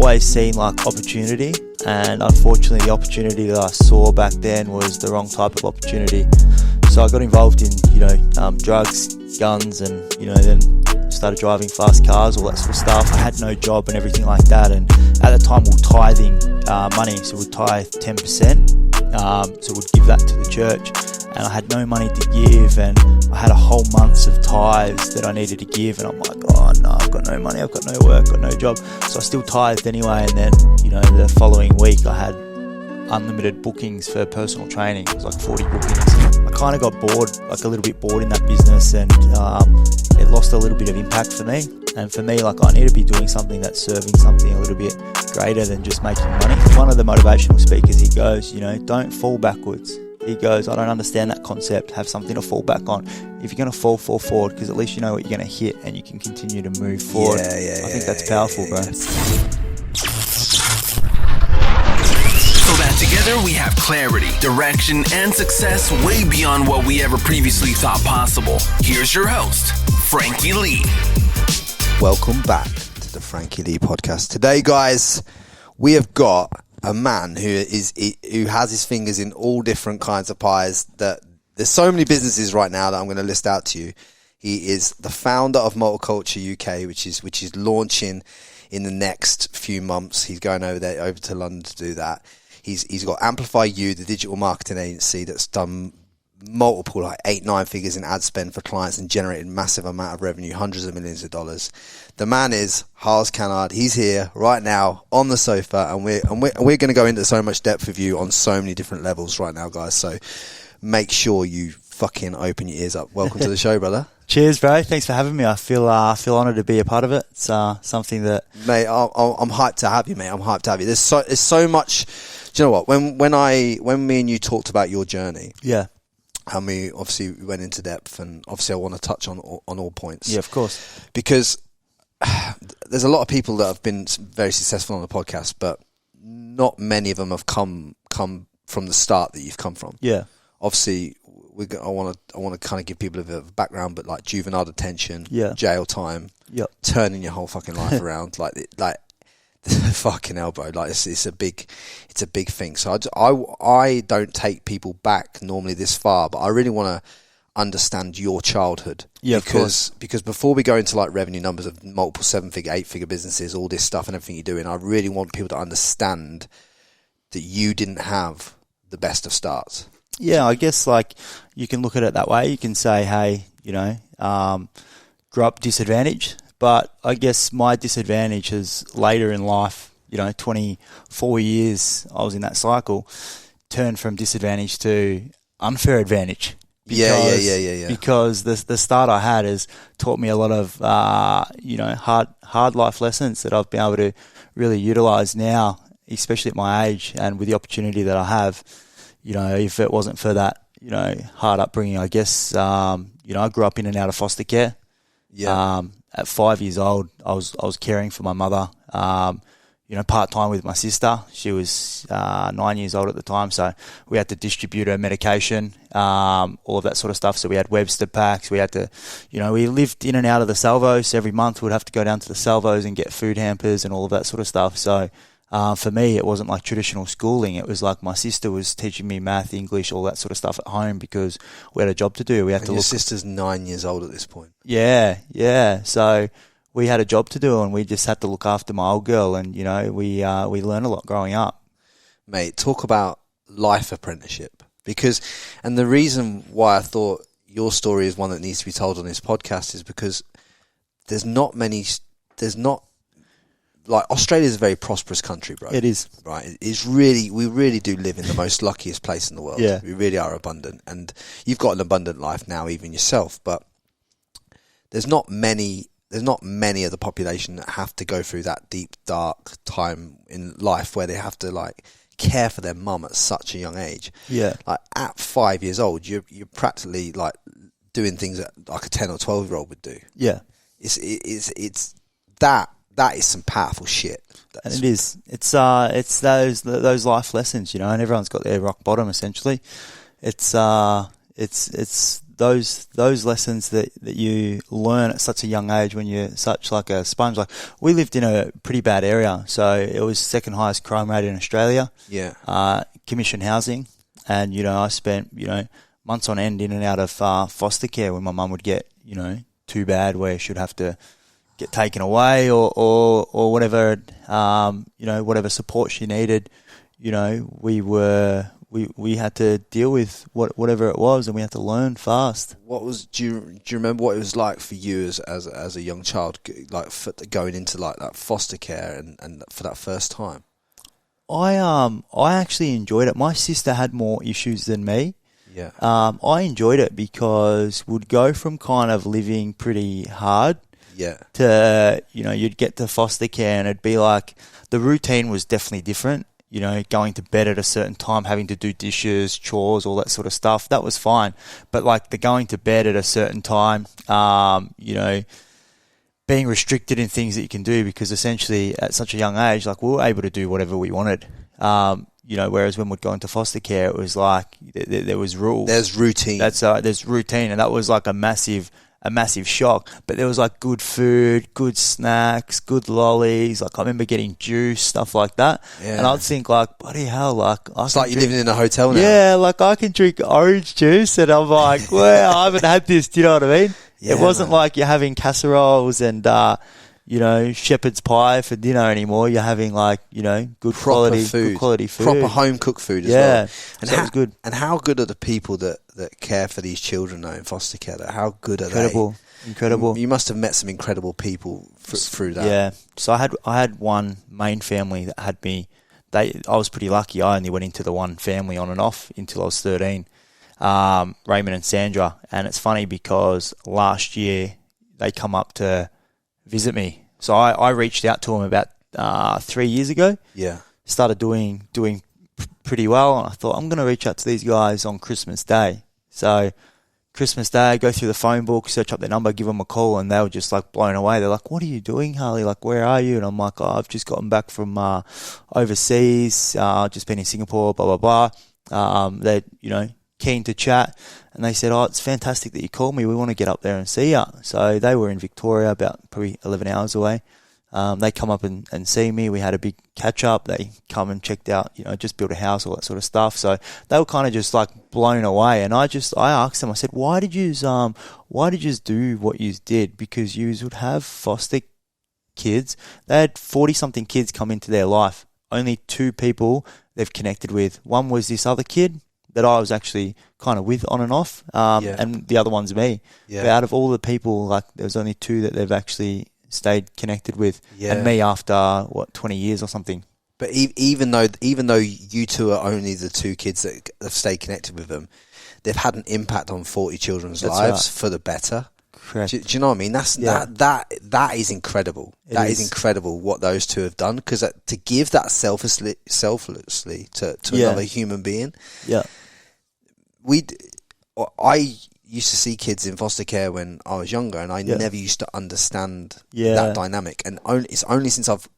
always seen like opportunity, and unfortunately the opportunity that I saw back then was the wrong type of opportunity. So I got involved in, drugs, guns, and, then started driving fast cars, all that sort of stuff. I had no job and everything like that, and at the time we were tithing money, so we'd tithe 10%, so we'd give that to the church, and I had no money to give, and I had a whole month's of tithes that I needed to give, and I'm like, oh no, I've got no money, I've got no work, got no job, so I still tithed anyway. And then, the following week I had unlimited bookings for personal training. It was like 40 bookings. I kind of got bored, like a little bit bored in that business, and it lost a little bit of impact for me. And for me, like, I need to be doing something that's serving something a little bit greater than just making money. One of the motivational speakers, he goes, don't fall backwards. He goes, I don't understand that concept. Have something to fall back on. If you're going to fall forward, because at least you know what you're going to hit and you can continue to move forward. I think that's powerful, bro. So that together we have clarity, direction, and success way beyond what we ever previously thought possible. Here's your host, Frankie Lee. Welcome back to the Frankie Lee podcast. Today, guys, we have got a man who has his fingers in all different kinds of pies. That there's so many businesses right now that I'm going to list out to you. He is the founder of Multiculture UK, which is launching in the next few months. He's going over to London to do that. He's got Amplify You, the digital marketing agency that's done multiple, like 8-9 figures in ad spend for clients and generated massive amount of revenue, hundreds of millions of dollars. The man is Harley Cannard. He's here right now on the sofa, and we're going to go into so much depth with you on so many different levels right now, guys. So make sure you fucking open your ears up. Welcome to the show, brother. Cheers, bro. Thanks for having me. I feel honoured to be a part of it. It's something that, mate, I'm hyped to have you, mate. I'm hyped to have you. There's so much. Do you know what? When me and you talked about your journey, yeah, and we obviously went into depth, and obviously I want to touch on all points. Yeah, of course. Because there's a lot of people that have been very successful on the podcast, but not many of them have come from the start that you've come from. Yeah. Obviously, I want to kind of give people a bit of a background, but like juvenile detention, jail time, turning your whole fucking life around, like fucking hell, bro. Like it's a big thing. So I don't take people back normally this far, but I really want to understand your childhood. Yeah, because before we go into like revenue numbers of multiple 7-figure, 8-figure businesses, all this stuff and everything you're doing, I really want people to understand that you didn't have the best of starts. Yeah, I guess like you can look at it that way. You can say, hey, grew up disadvantaged. But I guess my disadvantage is later in life, 24 years I was in that cycle, turned from disadvantage to unfair advantage. Yeah. Because the start I had has taught me a lot of, hard life lessons that I've been able to really utilise now, especially at my age and with the opportunity that I have. If it wasn't for that, hard upbringing, I guess, I grew up in and out of foster care. Yeah. At 5 years old, I was caring for my mother, part-time with my sister. She was 9 years old at the time, so we had to distribute her medication, all of that sort of stuff. So we had Webster packs. We had to, we lived in and out of the salvos. Every month we'd have to go down to the salvos and get food hampers and all of that sort of stuff. So for me, it wasn't like traditional schooling. It was like my sister was teaching me math, English, all that sort of stuff at home because we had a job to do. We had to. Your sister's 9 years old at this point. Yeah. So we had a job to do, and we just had to look after my old girl. And we learned a lot growing up. Mate, talk about life apprenticeship, and the reason why I thought your story is one that needs to be told on this podcast is because like Australia is a very prosperous country, bro. It is. Right. We really do live in the most luckiest place in the world. Yeah. We really are abundant, and you've got an abundant life now, even yourself, but there's not many of the population that have to go through that deep, dark time in life where they have to like care for their mum at such a young age. Yeah. Like at 5 years old, you're practically like doing things that like a 10 or 12-year-old would do. Yeah. It's that is some powerful shit. And it is. It's those life lessons, and everyone's got their rock bottom essentially. It's those lessons that you learn at such a young age when you're such like a sponge. Like we lived in a pretty bad area, so it was second highest crime rate in Australia. Yeah. Commission housing, and I spent months on end in and out of foster care when my mum would get too bad where she'd have to get taken away or whatever whatever support she needed. We had to deal with whatever it was, and we had to learn fast. Do you remember what it was like for you as a young child, like going into like that foster care and for that first time? I actually enjoyed it. My sister had more issues than me. Yeah. I enjoyed it because we'd go from kind of living pretty hard. Yeah. To you'd get to foster care and it'd be like the routine was definitely different. Going to bed at a certain time, having to do dishes, chores, all that sort of stuff, that was fine. But like the going to bed at a certain time, being restricted in things that you can do, because essentially at such a young age, like we were able to do whatever we wanted. Whereas when we'd go into foster care, it was like there was rules. There's routine. There's routine, and that was like a massive shock. But there was like good food, good snacks, good lollies. Like I remember getting juice, stuff like that. Yeah. And I'd think like, bloody hell, like it's like you're living in a hotel now. Yeah, like I can drink orange juice, and I'm like, well, I haven't had this. Do you know what I mean? Yeah, it wasn't like you're having casseroles and shepherd's pie for dinner anymore. You're having like good quality food, proper home cooked food as well. And that was good. And how good are the people that care for these children though in foster care? How good are they? Incredible. You must have met some incredible people through that. Yeah. So I had one main family that had me. I was pretty lucky. I only went into the one family on and off until I was 13. Raymond and Sandra, and it's funny because last year they come up to visit me. So I reached out to them about 3 years ago. Yeah. Started doing pretty well, and I thought I'm going to reach out to these guys on Christmas Day. So Christmas Day, go through the phone book, search up their number, give them a call, and they were just like blown away. They're like, "What are you doing, Harley? Like, where are you?" And I'm like, "Oh, I've just gotten back from overseas. Just been in Singapore, blah blah blah." They're keen to chat, and they said, "Oh, it's fantastic that you called me. We want to get up there and see you." So they were in Victoria, about probably 11 hours away. They come up and see me. We had a big catch up. They come and checked out, just built a house, all that sort of stuff. So they were kind of just like blown away. And I asked them, I said, why did you do what you did? Because you would have foster kids. They had 40 something kids come into their life. Only 2 people they've connected with. One was this other kid that I was actually kind of with on and off. And the other one's me. Yeah. But out of all the people, like there was only 2 that they've actually stayed connected with, and me after 20 years or something. But even though you 2 are only the 2 kids that have stayed connected with them, they've had an impact on 40 children's lives for the better. Correct. Do you know what I mean? That is incredible. That is incredible what those 2 have done, because to give that selflessly to another human being. Yeah. I used to see kids in foster care when I was younger, and I never used to understand that dynamic. And it's only since I've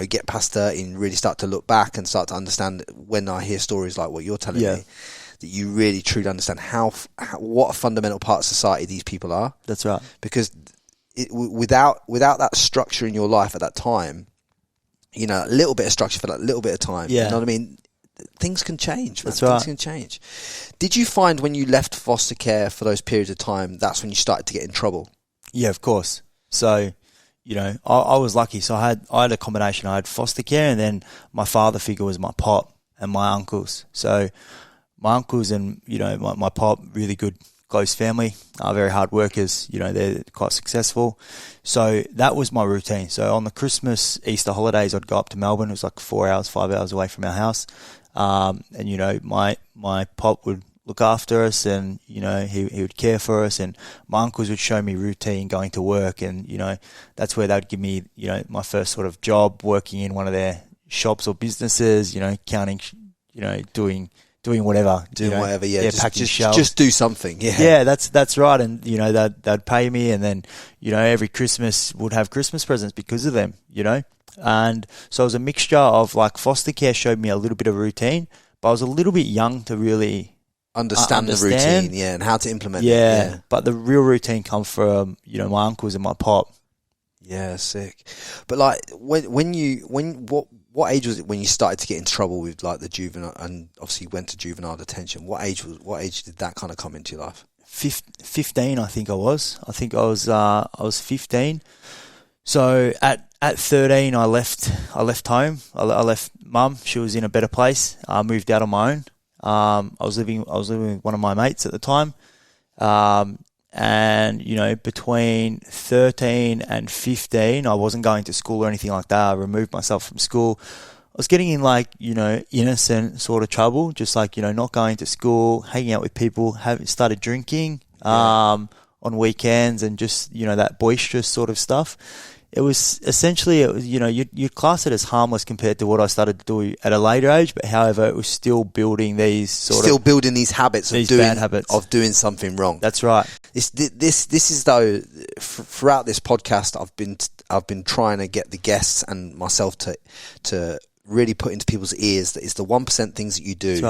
get past 30 and really start to look back and start to understand, when I hear stories like what you're telling me, that you really truly understand what a fundamental part of society these people are. That's right. Because without that structure in your life at that time, a little bit of structure for that little bit of time, you know what I mean? Things can change, man. That's right. Things can change. Did you find when you left foster care for those periods of time, that's when you started to get in trouble? Yeah, of course. So, I was lucky. So I had a combination. I had foster care, and then my father figure was my pop and my uncles. So my uncles and, my pop, really good, close family, very hard workers. They're quite successful. So that was my routine. So on the Christmas, Easter holidays, I'd go up to Melbourne. It was like 4 hours, 5 hours away from our house. And my pop would look after us, and he would care for us, and my uncles would show me routine going to work, and that's where they'd give me my first sort of job, working in one of their shops or businesses, counting, doing whatever, packing shelves. Just do something. Yeah, that's right. And they'd pay me, and then every Christmas would have Christmas presents because of them. And so it was a mixture of like foster care showed me a little bit of routine, but I was a little bit young to really understand the routine, and how to implement it. Yeah, but the real routine come from, my uncles and my pop. Yeah, sick. But like, what age was it when you started to get in trouble with like the juvenile, and obviously went to juvenile detention? What age did that kind of come into your life? 15, I think I was. I was 15. So at 13, I left home. I left mum. She was in a better place. I moved out on my own. I was living with one of my mates at the time. And, between 13 and 15, I wasn't going to school or anything like that. I removed myself from school. I was getting in innocent sort of trouble, just not going to school, hanging out with people, started drinking, on weekends and just, that boisterous sort of stuff. It was essentially, you'd class it as harmless compared to what I started to do at a later age, but however, it was still building these building these habits bad habits of doing something wrong. That's right. This is though, throughout this podcast, I've been trying to get the guests and myself to really put into people's ears that it's the 1% things that you do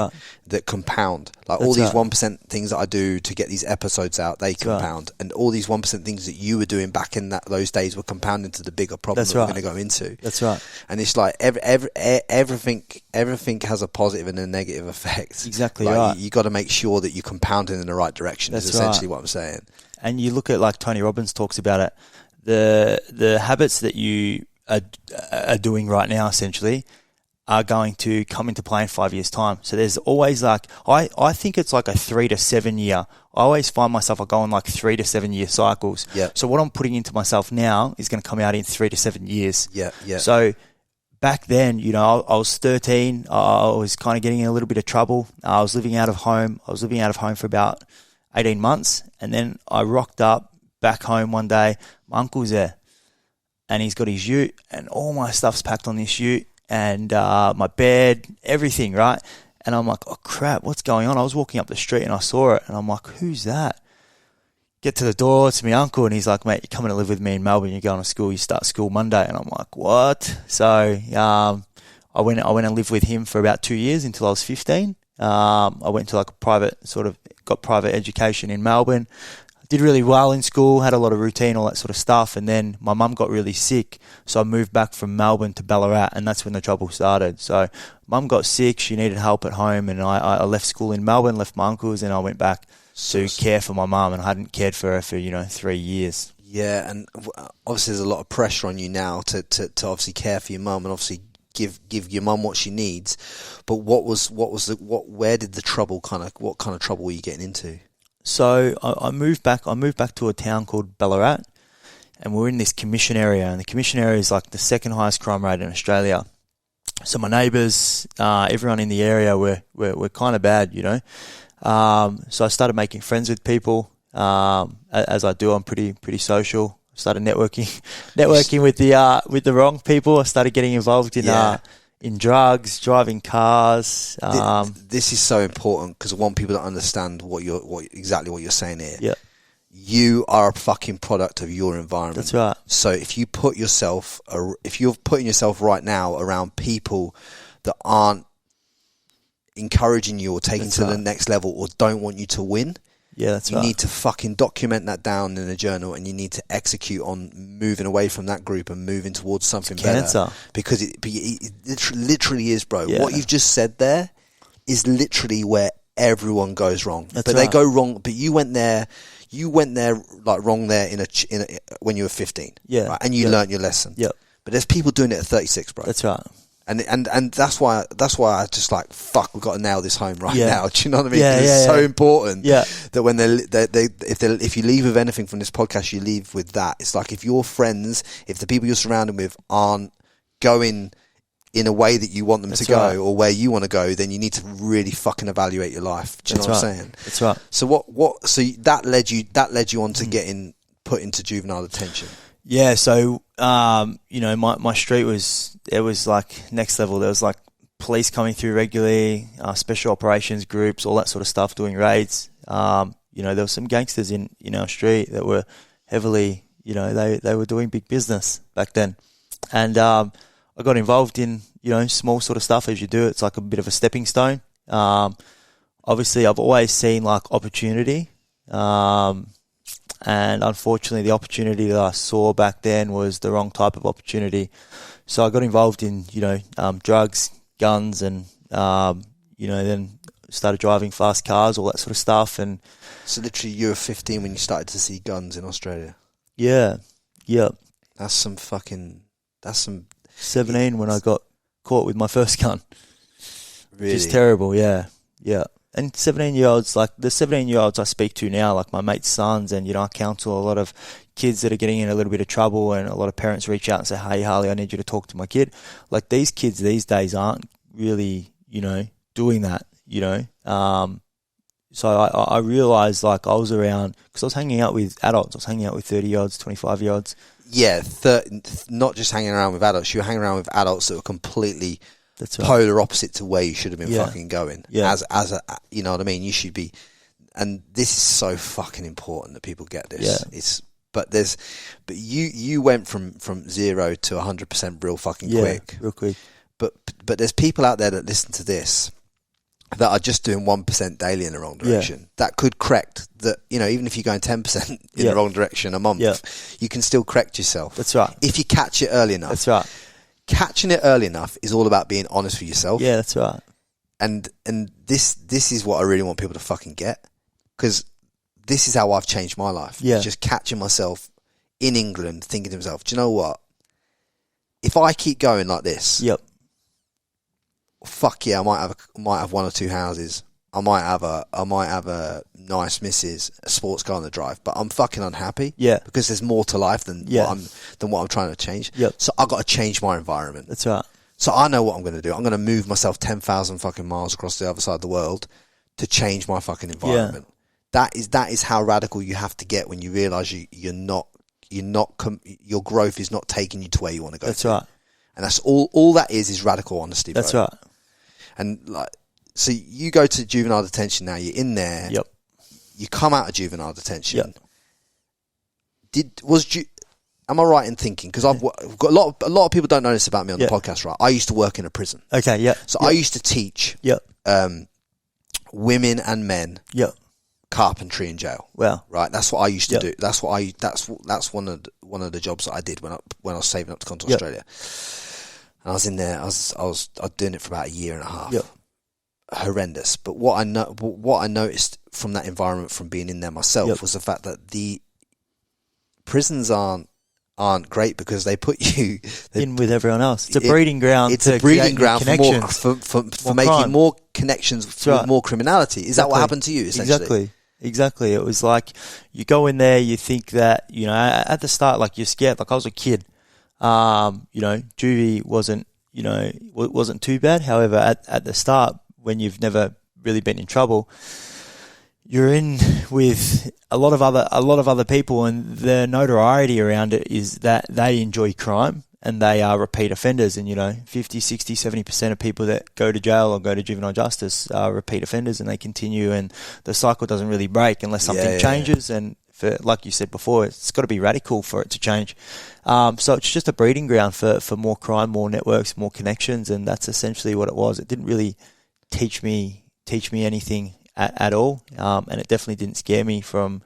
that compound. Like all these 1% things that I do to get these episodes out, they compound. And all these 1% things that you were doing back in those days were compounding to the bigger problem that we're going to go into. That's right. And it's like everything has a positive and a negative effect. Exactly right. You got to make sure that you're compounding in the right direction. That's essentially what I'm saying. And you look at Tony Robbins talks about it, the habits that you are doing right now essentially are going to come into play in 5 years' time. So there's always I think it's like a 3 to 7 year. I always find myself I go in 3 to 7 year cycles. Yeah. So what I'm putting into myself now is going to come out in 3 to 7 years. Yeah. Yeah. So back then, I was 13. I was kind of getting in a little bit of trouble. I was living out of home. For about 18 months. And then I rocked up back home one day. My uncle's there. And he's got his ute and all my stuff's packed on this ute. And my bed, everything, right? And I'm like, oh, crap, what's going on? I was walking up the street and I saw it. And I'm like, who's that? Get to the door, it's my uncle. And he's like, mate, you're coming to live with me in Melbourne. You're going to school. You start school Monday. And I'm like, what? So I went and lived with him for about 2 years until I was 15. I went to got private education in Melbourne. Did really well in school, had a lot of routine, all that sort of stuff. And then my mum got really sick. So I moved back from Melbourne to Ballarat, and that's when the trouble started. So mum got sick. She needed help at home. And I left school in Melbourne, left my uncle's, and I went back to care for my mum. And I hadn't cared for her for, 3 years. Yeah. And obviously there's a lot of pressure on you now to obviously care for your mum and obviously give your mum what she needs. But where did the trouble what kind of trouble were you getting into? So I moved back to a town called Ballarat, and we're in this commission area, and the commission area is the second highest crime rate in Australia. So my neighbours, everyone in the area were kind of bad, So I started making friends with people. As I do, I'm pretty social. I started networking with the wrong people. I started getting involved in drugs, driving cars. This is so important because I want people to understand exactly what you're saying here. Yeah. You are a fucking product of your environment. That's right. So if you're putting yourself right now around people that aren't encouraging you or taking to the next level or don't want you to win, yeah, that's you right. need to fucking document that down in a journal, and you need to execute on moving away from that group and moving towards something better. Because it literally is, bro. Yeah. What you've just said there is literally where everyone goes wrong. That's but right. they go wrong. But you went there wrong there when you were 15. Yeah. Right? And you learnt your lesson. Yep. But there's people doing it at 36, bro. That's right. And that's why I just fuck, we've got to nail this home right now. Do you know what I mean? Yeah, it's so important that when if you leave with anything from this podcast, you leave with that. It's like if your friends, if the people you're surrounded with aren't going in a way that you want them to go or where you want to go, then you need to really fucking evaluate your life. Do you know what I'm saying? That's right. So so that led you on to getting put into juvenile detention. Yeah, so my street was next level. There was police coming through regularly, special operations groups, all that sort of stuff, doing raids. There were some gangsters in our street that were heavily, they were doing big business back then. And I got involved in, small sort of stuff as you do. It's like a bit of a stepping stone. obviously I've always seen like opportunity, and unfortunately the opportunity that I saw back then was the wrong type of opportunity. So I got involved in, drugs, guns, and, then started driving fast cars, all that sort of stuff. And so literally you were 15 when you started to see guns in Australia? Yeah. That's some 17 when I got caught with my first gun. Really? Which is terrible, yeah. And 17-year-olds, like the 17-year-olds I speak to now, like my mate's sons, and, I counsel a lot of kids that are getting in a little bit of trouble, and a lot of parents reach out and say, hey, Harley, I need you to talk to my kid. Like these kids these days aren't really, doing that, So I realised like I was around, because I was hanging out with adults, I was hanging out with 30-year-olds, 25-year-olds. Yeah, not just hanging around with adults, you were hanging around with adults that were completely polar opposite to where you should have been fucking going. Yeah. As a, you know what I mean? You should be, and this is so fucking important that people get this. Yeah. But you went from 0 to 100% real fucking quick. Real quick. But there's people out there that listen to this that are just doing 1% daily in the wrong direction. Yeah. That could correct that, even if you're going 10% in the wrong direction a month, you can still correct yourself. That's right. If you catch it early enough. That's right. Catching it early enough is all about being honest with yourself. Yeah, that's right. And this is what I really want people to fucking get, because this is how I've changed my life. Yeah. Just catching myself in England thinking to myself, do you know what? If I keep going like this, fuck yeah, I might have one or two houses. I might have a nice missus, a sports car on the drive, but I'm fucking unhappy. Yeah. Because there's more to life than what I'm trying to change. Yep. So I've got to change my environment. That's right. So I know what I'm going to do. I'm going to move myself 10,000 fucking miles across the other side of the world to change my fucking environment. Yeah. That is how radical you have to get when you realise your growth is not taking you to where you want to go. That's right. And that's all that is radical honesty. That's bro. right. And like, so you go to juvenile detention now. You're in there. Yep. You come out of juvenile detention. Yep. Am I right in thinking? Because I've got a lot of people don't know this about me on the podcast, right? I used to work in a prison. Okay. Yeah. So I used to teach. Women and men. Carpentry in jail. Wow. Right. That's what I used to do. That's that's one of the jobs that I did when I was saving up to come to Australia. And I was in there. I was doing it for about a year and a half. Yep. Horrendous. But what I noticed from that environment, from being in there myself, was the fact that the prisons aren't great, because they put you in with everyone else. It's a breeding ground. It's a breeding ground for making more connections with more criminality. Is that what happened to you? Essentially? Exactly. It was like you go in there, you think that at the start, like you're scared. Like I was a kid. Juvie wasn't too bad. However, at the start, when you've never really been in trouble, you're in with a lot of other people, and the notoriety around it is that they enjoy crime and they are repeat offenders. And 50, 60, 70% of people that go to jail or go to juvenile justice are repeat offenders, and they continue, and the cycle doesn't really break unless something changes. And like you said before, it's got to be radical for it to change. So it's just a breeding ground for more crime, more networks, more connections, and that's essentially what it was. It didn't really teach me anything at all, and it definitely didn't scare me from,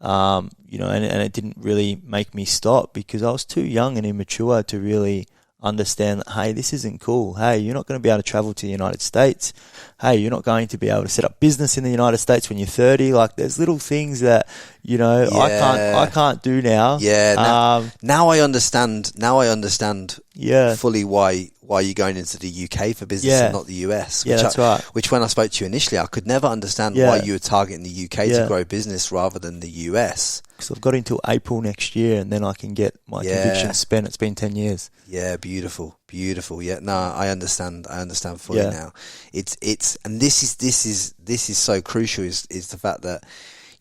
and it didn't really make me stop, because I was too young and immature to really understand that, hey, this isn't cool. Hey, you're not going to be able to travel to the United States. Hey, you're not going to be able to set up business in the United States when you're 30. Like, there's little things that, I can't do now. Yeah. Now I understand fully why you're going into the UK for business and not the US. That's right. Which, when I spoke to you initially, I could never understand why you were targeting the UK to grow business rather than the US. Because I've got until April next year, and then I can get my conviction spent. It's been 10 years. Yeah, beautiful. Yeah, no, I understand fully now. It's and this is so crucial, is the fact that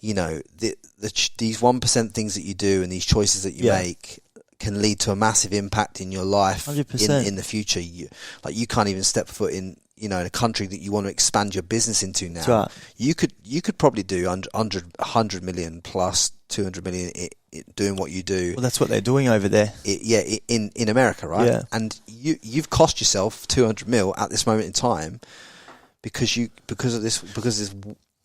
these 1% things that you do and these choices that you make can lead to a massive impact in your life 100%. in the future. You can't even step foot in a country that you want to expand your business into now. That's right. You could probably do 100 million plus 200 million doing what you do. Well, that's what they're doing over there. In America, right? Yeah. And you've cost yourself 200 mil at this moment in time because of this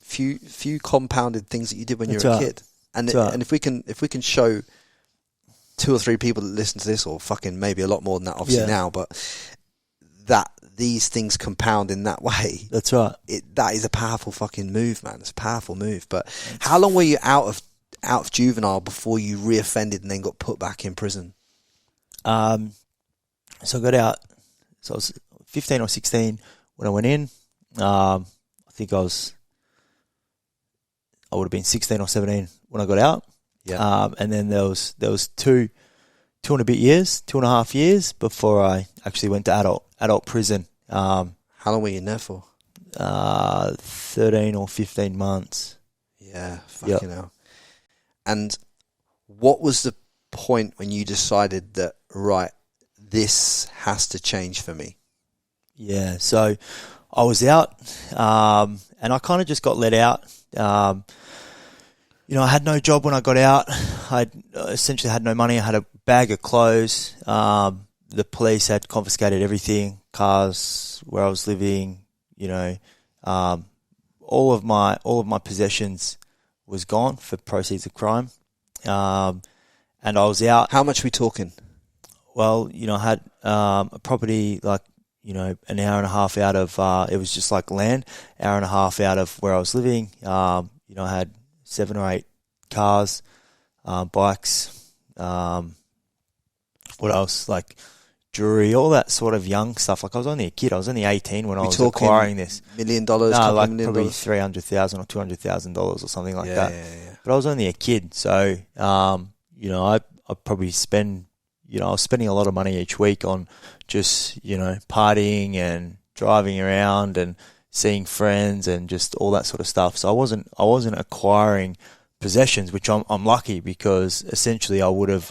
few compounded things that you did when you were a kid. And and if we can show 2 or 3 people that listen to this, or fucking maybe a lot more than that, obviously now, but that these things compound in that way. That's right. That is a powerful fucking move, man. It's a powerful move. But how long were you out of juvenile before you reoffended and then got put back in prison? So I got out. So I was 15 or 16 when I went in. I think I would have been 16 or 17 when I got out. Yeah. And then there was 2 and a bit years, 2.5 years before I actually went to adult prison. How long were you in there for? 13 or 15 months. Yeah, fucking hell. And what was the point when you decided that, right, this has to change for me? Yeah, so I was out, and I kind of just got let out. I had no job when I got out. I essentially had no money. I had a bag of clothes. The police had confiscated everything, cars, where I was living, all of my possessions was gone for proceeds of crime. And I was out. How much are we talking? Well, I had a property an hour and a half out of, it was just like land, hour and a half out of where I was living. I had 7 or 8 cars, bikes, what else? Like jewelry, all that sort of young stuff. Like I was only a kid. I was only 18 when I was acquiring this. $1 million? No, like $1 million? Probably $300,000 or $200,000 or something like that. Yeah. But I was only a kid, so I probably spend. I was spending a lot of money each week on just, partying and driving around and seeing friends and just all that sort of stuff. So I wasn't acquiring possessions, which I'm lucky, because essentially I would have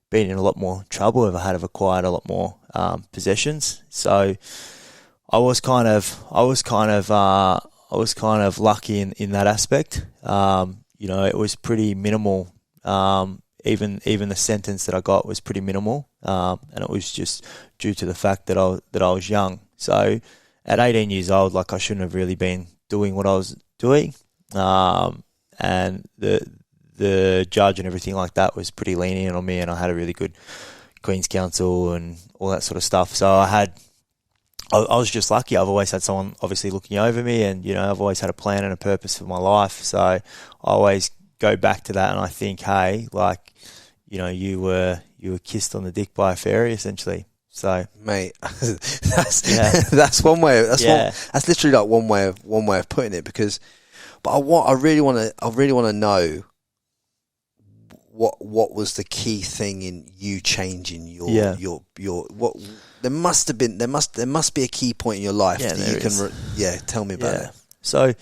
been in a lot more trouble if I had acquired a lot more possessions. So I was kind of lucky in that aspect. It was pretty minimal. Even the sentence that I got was pretty minimal, and it was just due to the fact that I was young. So at 18 years old, I shouldn't have really been doing what I was doing, and the judge and everything like that was pretty lenient on me, and I had a really good Queen's Counsel and all that sort of stuff. So I was just lucky. I've always had someone obviously looking over me, and I've always had a plan and a purpose for my life. So I always go back to that, and I think, hey, you were kissed on the dick by a fairy, essentially. So, mate, that's one way. That's literally like one way of putting it. But I really want to know what was the key thing in you changing your what there must be a key point in your life that you can tell me about it. So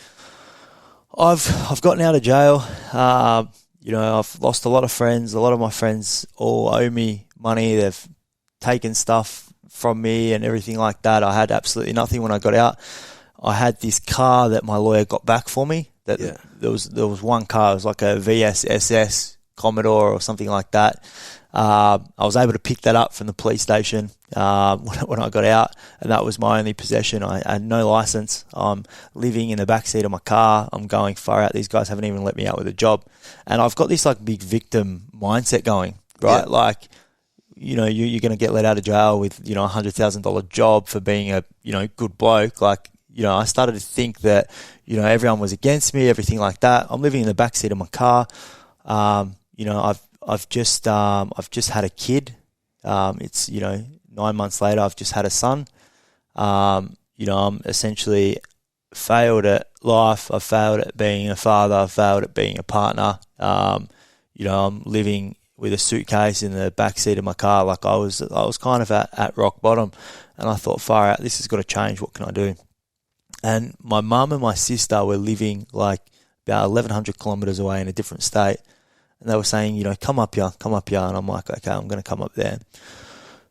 I've gotten out of jail. I've lost a lot of friends. A lot of my friends all owe me money. They've taken stuff from me and everything like that. I had absolutely nothing when I got out. I had this car that my lawyer got back for me. There was one car. It was like a VSSS Commodore or something like that. I was able to pick that up from the police station when I got out, and that was my only possession. I had no license. I'm living in the backseat of my car. I'm going far out. These guys haven't even let me out with a job. And I've got this big victim mindset going, right? You're going to get let out of jail with, $100,000 job for being a, good bloke. I started to think that, everyone was against me, everything like that. I'm living in the backseat of my car. I've just had a kid. It's 9 months later. I've just had a son. I'm essentially failed at life. I've failed at being a father. I've failed at being a partner. I'm living with a suitcase in the backseat of my car. I was kind of at rock bottom, and I thought, far out, this has got to change. What can I do? And my mum and my sister were living about 1,100 kilometres away in a different state. And they were saying, come up here. And I'm like, okay, I'm going to come up there.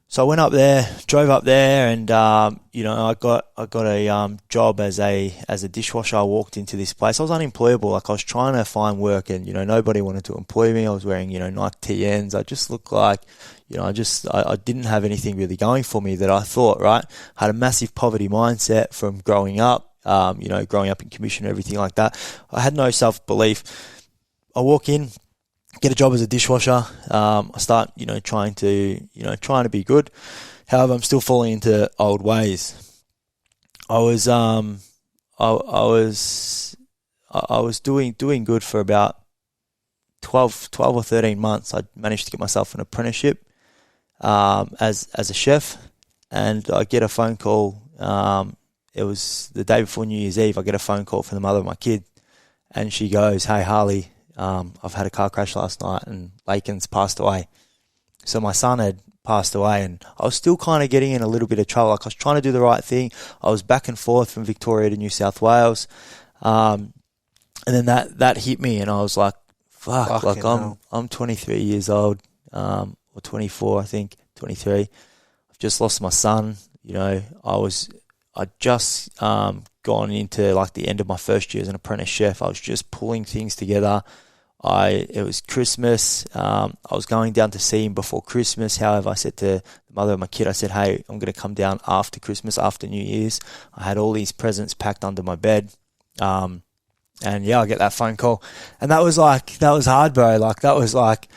So I went up there, drove up there, and, I got a job as a dishwasher. I walked into this place. I was unemployable. I was trying to find work, and, nobody wanted to employ me. I was wearing, Nike TNs. I just looked like, I didn't have anything really going for me that I thought, right? Had a massive poverty mindset from growing up, growing up in commission and everything like that. I had no self-belief. I walk in, get a job as a dishwasher. I start, trying to be good. However, I'm still falling into old ways. I was doing good for about 12 or 13 months. I managed to get myself an apprenticeship as a chef, and I get a phone call. It was the day before New Year's Eve. I get a phone call from the mother of my kid, and she goes, "Hey Harley, I've had a car crash last night, and Lakin's passed away." So my son had passed away, and I was still kind of getting in a little bit of trouble. Like, I was trying to do the right thing. I was back and forth from Victoria to New South Wales, and then that hit me, and I was like, "Fuck!" Like, I'm 23 years old, or 24, I think, 23. I've just lost my son. I'd just gone into like the end of my first year as an apprentice chef. I was just pulling things together. It was Christmas. I was going down to see him before Christmas. However, I said to the mother of my kid, I said, "Hey, I'm going to come down after Christmas, after New Year's." I had all these presents packed under my bed. And yeah, I get that phone call, and that was hard, bro. Like, I was like,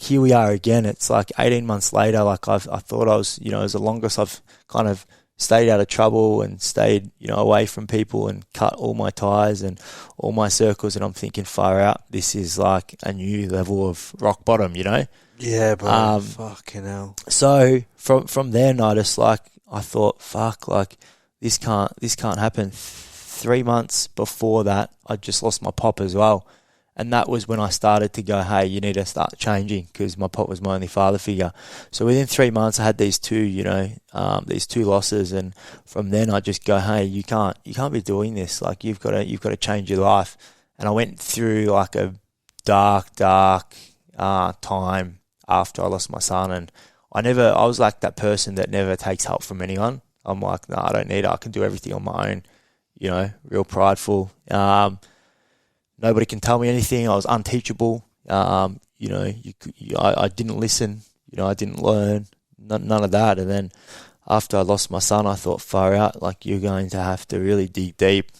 here we are again. It's like 18 months later. Like, I thought I was, it was the longest I've kind of stayed out of trouble and stayed, away from people and cut all my ties and all my circles. And I'm thinking, far out, this is like a new level of rock bottom, Yeah, bro. Fucking hell. So from then, I thought, fuck, like, this can't happen. 3 months before that, I just lost my pop as well. And that was when I started to go, hey, you need to start changing, because my pop was my only father figure. So within 3 months, I had these two losses. And from then I just go, hey, you can't be doing this. Like, you've got to change your life. And I went through like a dark time after I lost my son. And I was like that person that never takes help from anyone. I'm like, no, I don't need it. I can do everything on my own. Real prideful. Nobody can tell me anything. I was unteachable. I didn't listen. I didn't learn. None of that. And then after I lost my son, I thought, far out, like, you're going to have to really dig deep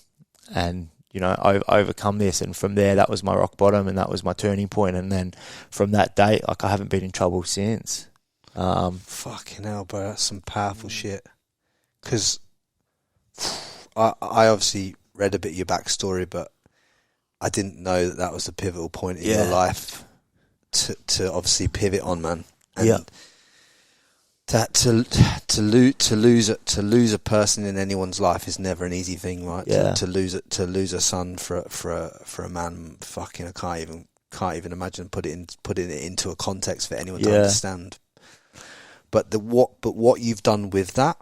and, overcome this. And from there, that was my rock bottom, and that was my turning point. And then from that date, like, I haven't been in trouble since. Fucking hell, bro. That's some powerful shit. Because I obviously read a bit of your backstory, but I didn't know that was a pivotal point in your life to obviously pivot on, man. And to lose a person in anyone's life is never an easy thing, right? Yeah. To lose a son for a man, fucking, I can't even imagine putting it into a context for anyone to understand. But what you've done with that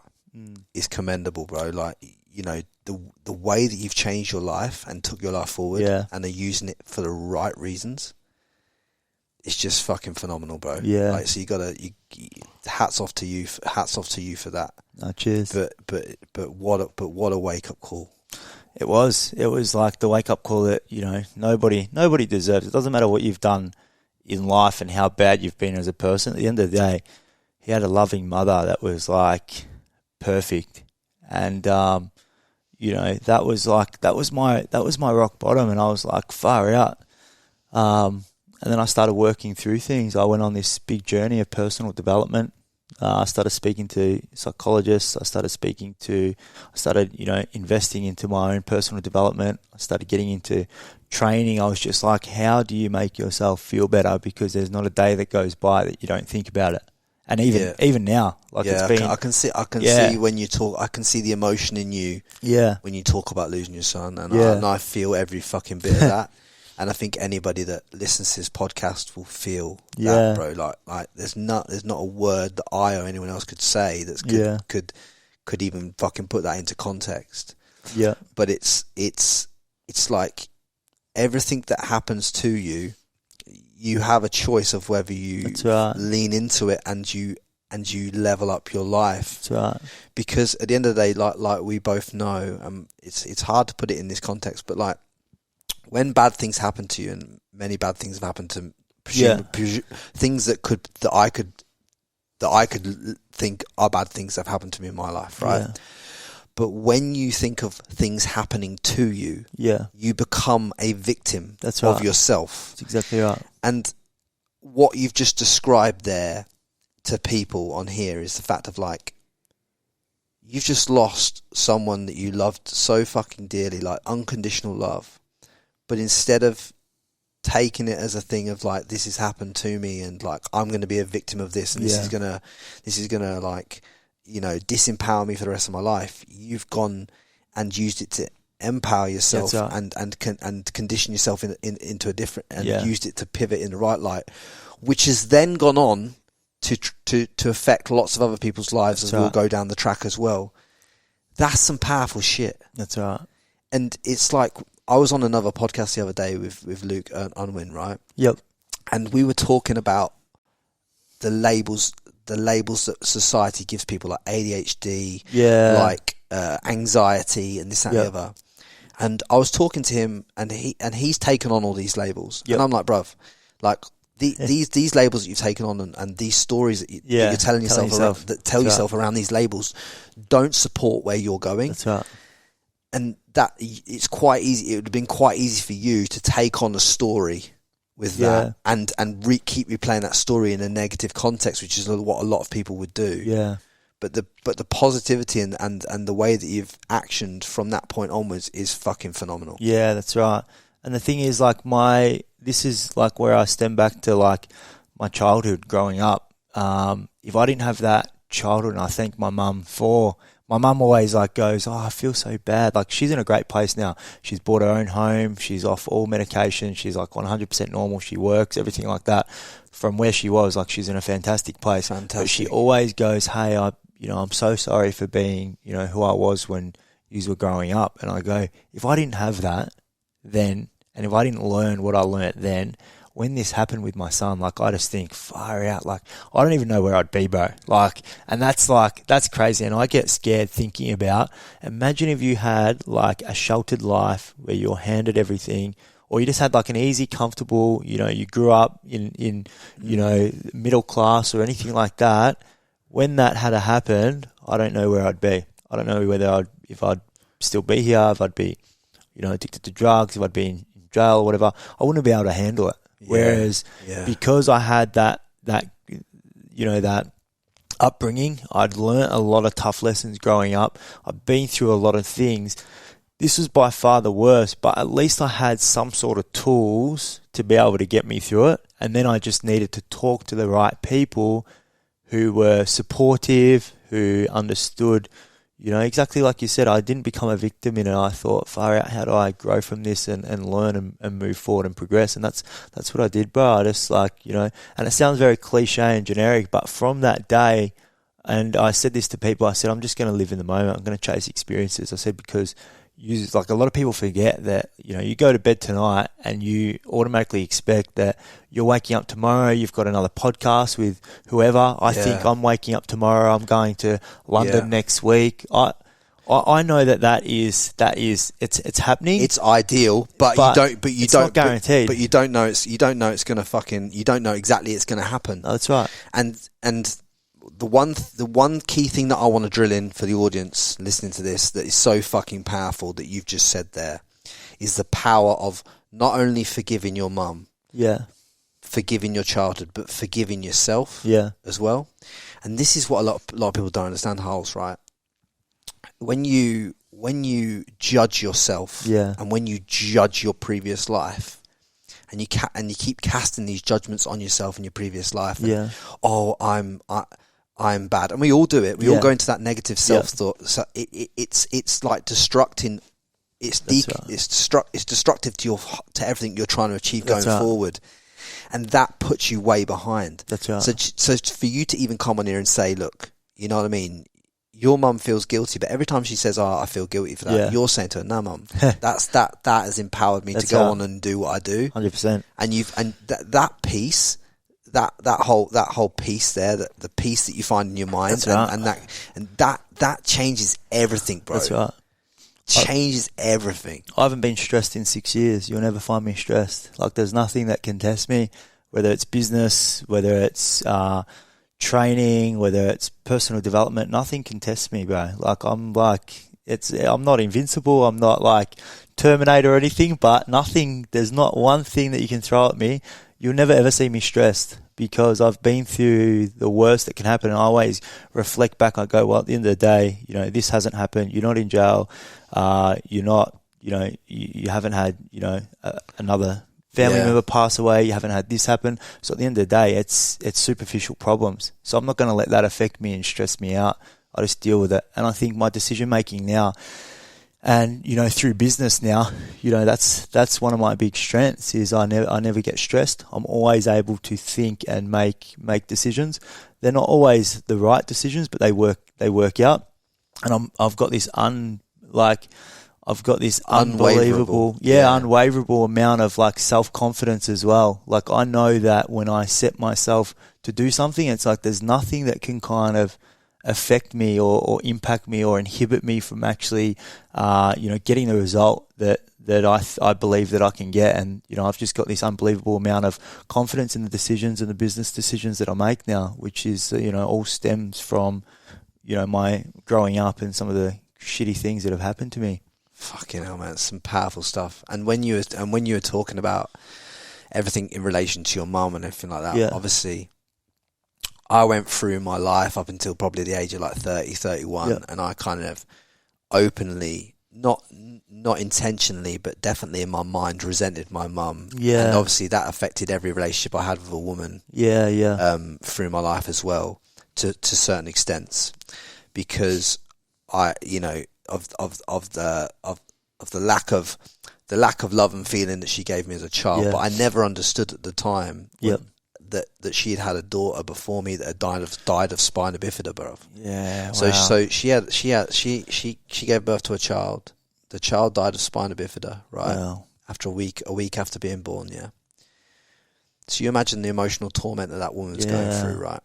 is commendable, bro. Like, the way that you've changed your life and took your life forward and are using it for the right reasons, it's just fucking phenomenal, bro. Yeah. Like, so hats off to you for that. Oh, cheers. But what a wake up call. It was like the wake up call that, nobody deserves. It doesn't matter what you've done in life and how bad you've been as a person. At the end of the day, he had a loving mother that was like perfect. And, that was my rock bottom, and I was like, far out. And then I started working through things. I went on this big journey of personal development. I started speaking to psychologists. I started investing into my own personal development. I started getting into training. I was just like, how do you make yourself feel better? Because there's not a day that goes by that you don't think about it. And even now, like, it's been. I can see when you talk. I can see the emotion in you. Yeah. When you talk about losing your son, and I feel every fucking bit of that. And I think anybody that listens to this podcast will feel that, bro. Like there's not a word that I or anyone else could say that could even fucking put that into context. Yeah. But it's like everything that happens to you, you have a choice of whether you lean into it and you level up your life. That's right. Because at the end of the day, like we both know, it's hard to put it in this context, but like when bad things happen to you, and many bad things have happened to things that I could that I could think are bad things that have happened to me in my life, right? Yeah. But when you think of things happening to you, you become a victim of yourself. That's exactly right. And what you've just described there to people on here is the fact of like, you've just lost someone that you loved so fucking dearly, like unconditional love. But instead of taking it as a thing of like, this has happened to me and like, I'm going to be a victim of this and this is going to like, you know, disempower me for the rest of my life, you've gone and used it to empower yourself and condition yourself into a different, and used it to pivot in the right light, which has then gone on to affect lots of other people's lives as we'll go down the track as well. That's some powerful shit. That's right. And it's like, I was on another podcast the other day with Luke Unwin, right? Yep. And we were talking about the labels that society gives people, like ADHD, like anxiety and this and the other. And I was talking to him, and he's taken on all these labels, and I'm like, bruv, like these labels that you've taken on, and these stories that you're telling yourself around, that tell yourself around these labels, don't support where you're going. That's right. And that it's quite easy. It would have been quite easy for you to take on a story with that and keep replaying that story in a negative context, which is what a lot of people would do. Yeah. But the positivity and the way that you've actioned from that point onwards is fucking phenomenal. Yeah, that's right. And the thing is, like, this is like where I stem back to like my childhood growing up. If I didn't have that childhood, and I thank my mum for. My mum always like goes, I feel so bad. Like, she's in a great place now. She's bought her own home. She's off all medication. She's like 100% normal. She works, everything like that. From where she was, like, she's in a fantastic place. Fantastic. But she always goes, hey, I'm so sorry for being, who I was when you were growing up. And I go, if I didn't have that then, and if I didn't learn what I learnt then, when this happened with my son, like, I just think, far out, like, I don't even know where I'd be, bro. Like, and that's crazy. And I get scared thinking about, imagine if you had like a sheltered life where you're handed everything, or you just had like an easy, comfortable, you grew up in middle class or anything like that. When that had happened, I don't know where I'd be. I don't know if I'd still be here, if I'd be, addicted to drugs, if I'd be in jail or whatever. I wouldn't be able to handle it. Whereas because I had that upbringing, I'd learnt a lot of tough lessons growing up. I've been through a lot of things. This was by far the worst, but at least I had some sort of tools to be able to get me through it. And then I just needed to talk to the right people who were supportive, who understood, exactly like you said. I didn't become a victim in it. I thought, far out, how do I grow from this and learn and move forward and progress? And that's what I did, bro. I just and it sounds very cliche and generic, but from that day, and I said this to people, I said, I'm just going to live in the moment. I'm going to chase experiences. I said, because a lot of people forget that, you go to bed tonight and you automatically expect that you're waking up tomorrow, you've got another podcast with whoever. I think I'm waking up tomorrow, I'm going to London next week. I know that is it's happening. It's ideal, but you don't not guaranteed. But you don't know it's going to you don't know exactly it's going to happen. Oh, that's right. And the one key thing that I want to drill in for the audience listening to this that is so fucking powerful that you've just said there is the power of not only forgiving your mum, forgiving your childhood, but forgiving yourself as well. And this is what a lot of people don't understand, Harles, right? When you judge yourself and when you judge your previous life, and you keep casting these judgments on yourself in your previous life, and, I'm bad, and we all do it. We all go into that negative self-thought. So it's like destructing. It's destructive to everything you're trying to achieve going forward, and that puts you way behind. That's right. So for you to even come on here and say, look, you know what I mean? Your mum feels guilty, but every time she says, I feel guilty for that, you're saying to her, no, mum, that has empowered me to go on and do what I do. 100%. And that piece, that whole piece there, the peace that you find in your mind, that changes everything, bro. That's right. Changes everything. I haven't been stressed in 6 years. You'll never find me stressed. Like, there's nothing that can test me, whether it's business, whether it's training, whether it's personal development, nothing can test me, bro. Like I'm not invincible. I'm not like Terminator or anything, but there's not one thing that you can throw at me. You'll never ever see me stressed because I've been through the worst that can happen. And I always reflect back. I go, well, at the end of the day, this hasn't happened. You're not in jail. You're not, you haven't had, another family member pass away. You haven't had this happen. So at the end of the day, it's superficial problems. So I'm not going to let that affect me and stress me out. I just deal with it. And I think my decision making now, and through business now, that's one of my big strengths is I never get stressed. I'm always able to think and make decisions. They're not always the right decisions, but they work out. And I've got this unbelievable, unwaverable amount of like self-confidence as well. Like I know that when I set myself to do something, it's like there's nothing that can kind of affect me or impact me or inhibit me from actually, getting the result that I believe that I can get. And, I've just got this unbelievable amount of confidence in the decisions and the business decisions that I make now, which is, all stems from, my growing up and some of the shitty things that have happened to me. Fucking hell, man. It's some powerful stuff. And when you were talking about everything in relation to your mum and everything like that, obviously I went through my life up until probably the age of like 30, 31, and I kind of openly, not intentionally, but definitely in my mind, resented my mum. Yeah. And obviously that affected every relationship I had with a woman. Through my life as well, to certain extents, because I, of the lack of love and feeling that she gave me as a child, but I never understood at the time that she had a daughter before me that had died of spina bifida, bro. Yeah. Wow. So she gave birth to a child. The child died of spina bifida, right? Wow. After a week after being born, yeah. So you imagine the emotional torment that woman was going through, right?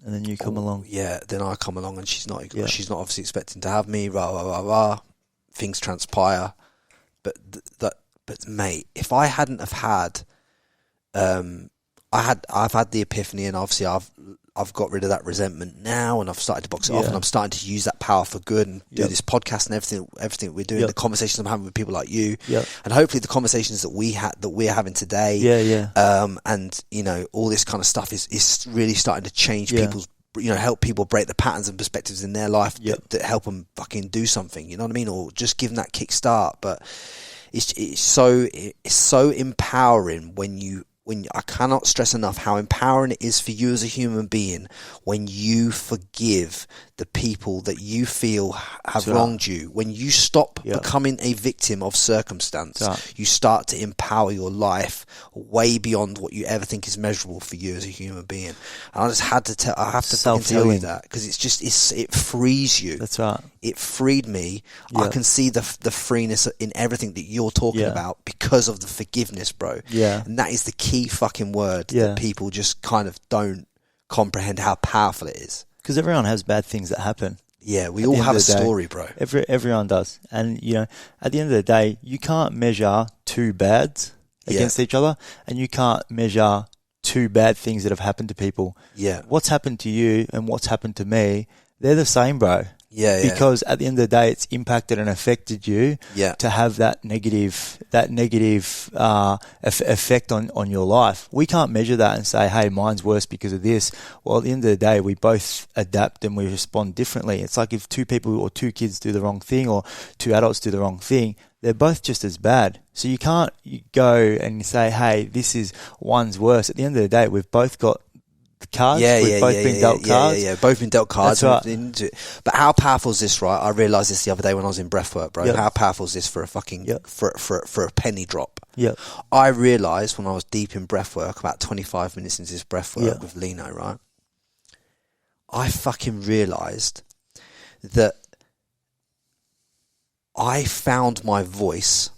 And then you come along. Yeah, then I come along and she's not obviously expecting to have me, rah, rah, rah, rah. Things transpire. But mate, if I hadn't have had, I've had the epiphany, and obviously I've got rid of that resentment now, and I've started to box it off, and I'm starting to use that power for good and do this podcast and everything we're doing, the conversations I'm having with people like you, and hopefully the conversations that we're having today, and all this kind of stuff is really starting to change people's, help people break the patterns and perspectives in their life that help them fucking do something, you know what I mean, or just give them that kick start. But it's so empowering when I cannot stress enough how empowering it is for you as a human being when you forgive the people that you feel have wronged you. When you stop becoming a victim of circumstance, you start to empower your life way beyond what you ever think is measurable for you as a human being. And I just had to tell you that, because it frees you. That's right. It freed me. I can see the freeness in everything that you're talking about because of the forgiveness, bro. Yeah. And that is the key fucking word that people just kind of don't comprehend how powerful it is. Because everyone has bad things that happen. Yeah, we all have a story, bro. Everyone does. And, at the end of the day, you can't measure two bads against each other, and you can't measure two bad things that have happened to people. Yeah. What's happened to you and what's happened to me, they're the same, bro. Yeah. Because at the end of the day, it's impacted and affected you to have that negative effect on your life. We can't measure that and say, hey, mine's worse because of this. Well, at the end of the day, we both adapt and we respond differently. It's like if two people or two kids do the wrong thing or two adults do the wrong thing, they're both just as bad. So you can't go and say, hey, this is one's worse. At the end of the day, we've both got cards. We've both been dealt cards. Both been dealt cards. That's right. But how powerful is this, right? I realised this the other day when I was in breathwork, bro. How powerful is this for a fucking for a penny drop? Yeah. I realised when I was deep in breathwork, about 25 minutes into this breathwork with Lino, right? I fucking realised that I found my voice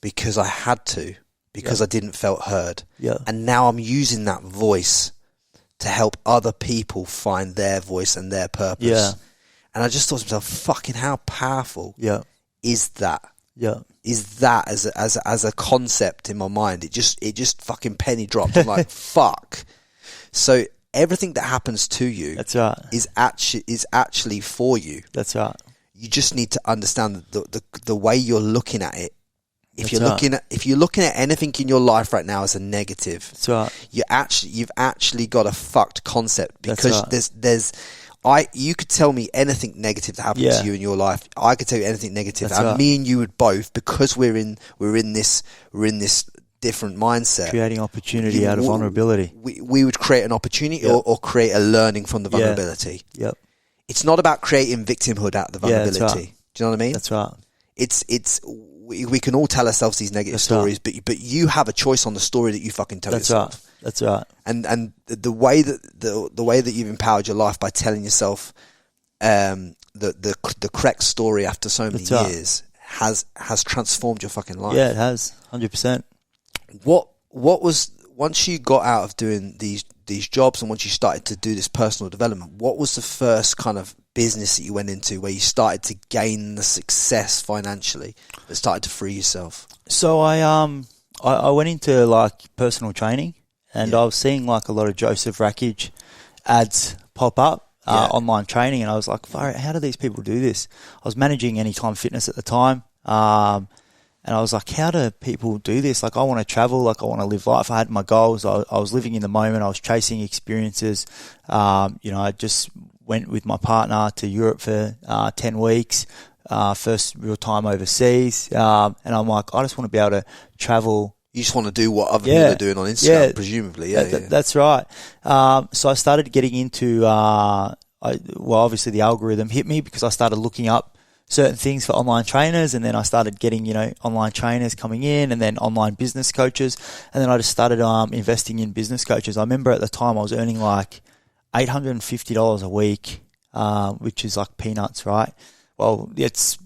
because I had to, because I didn't felt heard. Yeah. And now I'm using that voice to help other people find their voice and their purpose. Yeah. And I just thought to myself, fucking how powerful is that? Yeah. Is that as a concept in my mind? It just fucking penny dropped. I'm like, fuck. So everything that happens to you That's right. is actually for you. That's right. You just need to understand the way you're looking at it. If That's you're looking at anything in your life right now as a negative, That's right. you've actually got a fucked concept, because That's right. you could tell me anything negative that happened to you in your life. I could tell you anything negative, That's and right. me and you would both, because we're in this different mindset, Creating opportunity out of vulnerability. We would create an opportunity or create a learning from the vulnerability. Yep. It's not about creating victimhood out of the vulnerability. That's right. Do you know what I mean? That's right. We can all tell ourselves these negative stories, but you have a choice on the story that you fucking tell yourself. That's right. And the way that you've empowered your life by telling yourself the correct story after so many years has transformed your fucking life. Yeah, it has 100%. What was, once you got out of doing these jobs and once you started to do this personal development, what was the first kind of business that you went into where you started to gain the success financially that started to free yourself? So I went into like personal training, and I was seeing like a lot of Joseph Rakic ads pop up, online training, and I was like, how do these people do this? I was managing Anytime Fitness at the time, and I was like, how do people do this? Like, I want to travel, like I want to live life. I had my goals. I was living in the moment. I was chasing experiences. I just went with my partner to Europe for 10 weeks, first real time overseas. And I'm like, I just want to be able to travel. You just want to do what other people are doing on Instagram, presumably. That's right. So I started getting into, obviously the algorithm hit me because I started looking up certain things for online trainers, and then I started getting, online trainers coming in, and then online business coaches. And then I just started investing in business coaches. I remember at the time I was earning like $850 a week, which is like peanuts, right? Well, it's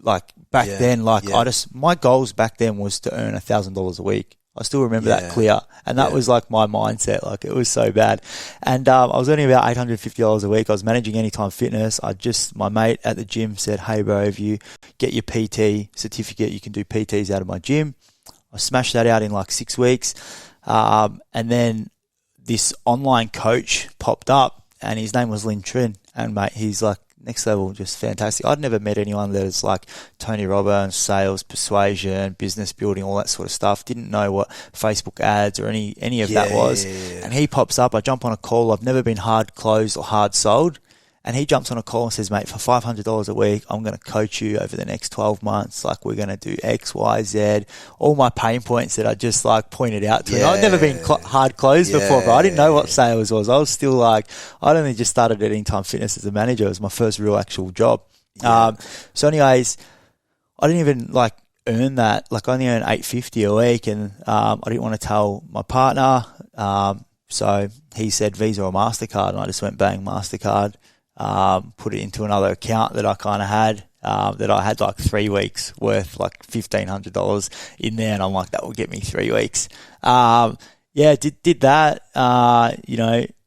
like back then, my goals back then was to earn $1,000 a week. I still remember that clear. And that was like my mindset. Like, it was so bad. And I was earning about $850 a week. I was managing Anytime Fitness. My mate at the gym said, hey bro, if you get your PT certificate, you can do PTs out of my gym. I smashed that out in like 6 weeks. And then this online coach popped up, and his name was Lin Trin. And mate, he's like next level, just fantastic. I'd never met anyone that is like Tony Robbins, sales, persuasion, business building, all that sort of stuff. Didn't know what Facebook ads or any of that was. And he pops up. I jump on a call. I've never been hard closed or hard sold. And he jumps on a call and says, mate, for $500 a week, I'm going to coach you over the next 12 months. Like, we're going to do X, Y, Z, all my pain points that I just like pointed out to him. I'd never been hard closed before, bro. I didn't know what sales was. I was still like, I'd only just started at Anytime Fitness as a manager. It was my first real actual job. So anyways, I didn't even like earn that. Like, I only earned $850 a week, and I didn't want to tell my partner. So he said Visa or MasterCard, and I just went bang, MasterCard. Put it into another account that I kind of had, that I had like 3 weeks worth, like $1,500 in there. And I'm like, that will get me 3 weeks. Did that,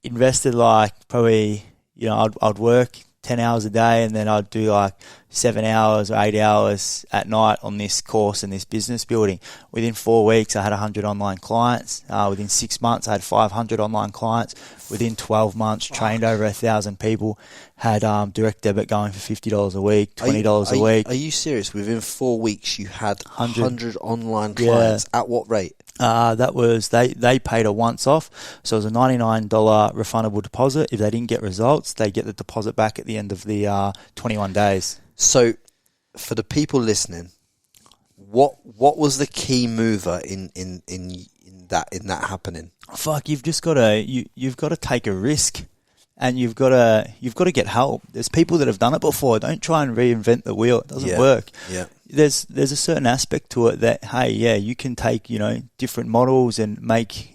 invested like probably, I'd work 10 hours a day, and then I'd do like 7 hours or 8 hours at night on this course and this business building. Within 4 weeks, I had 100 online clients. Within 6 months, I had 500 online clients. Within 12 months, trained over 1,000 people, had direct debit going for $50 a week, $20 a week. Are you serious? Within 4 weeks, you had 100 online clients. At what rate? That was, they paid a once off. So it was a $99 refundable deposit. If they didn't get results, they get the deposit back at the end of the 21 days. So for the people listening, what was the key mover in that happening? Fuck, you've just got to you've got to take a risk, and you've got to get help. There's people that have done it before. Don't try and reinvent the wheel. It doesn't work. Yeah. There's a certain aspect to it that, hey, you can take, different models and make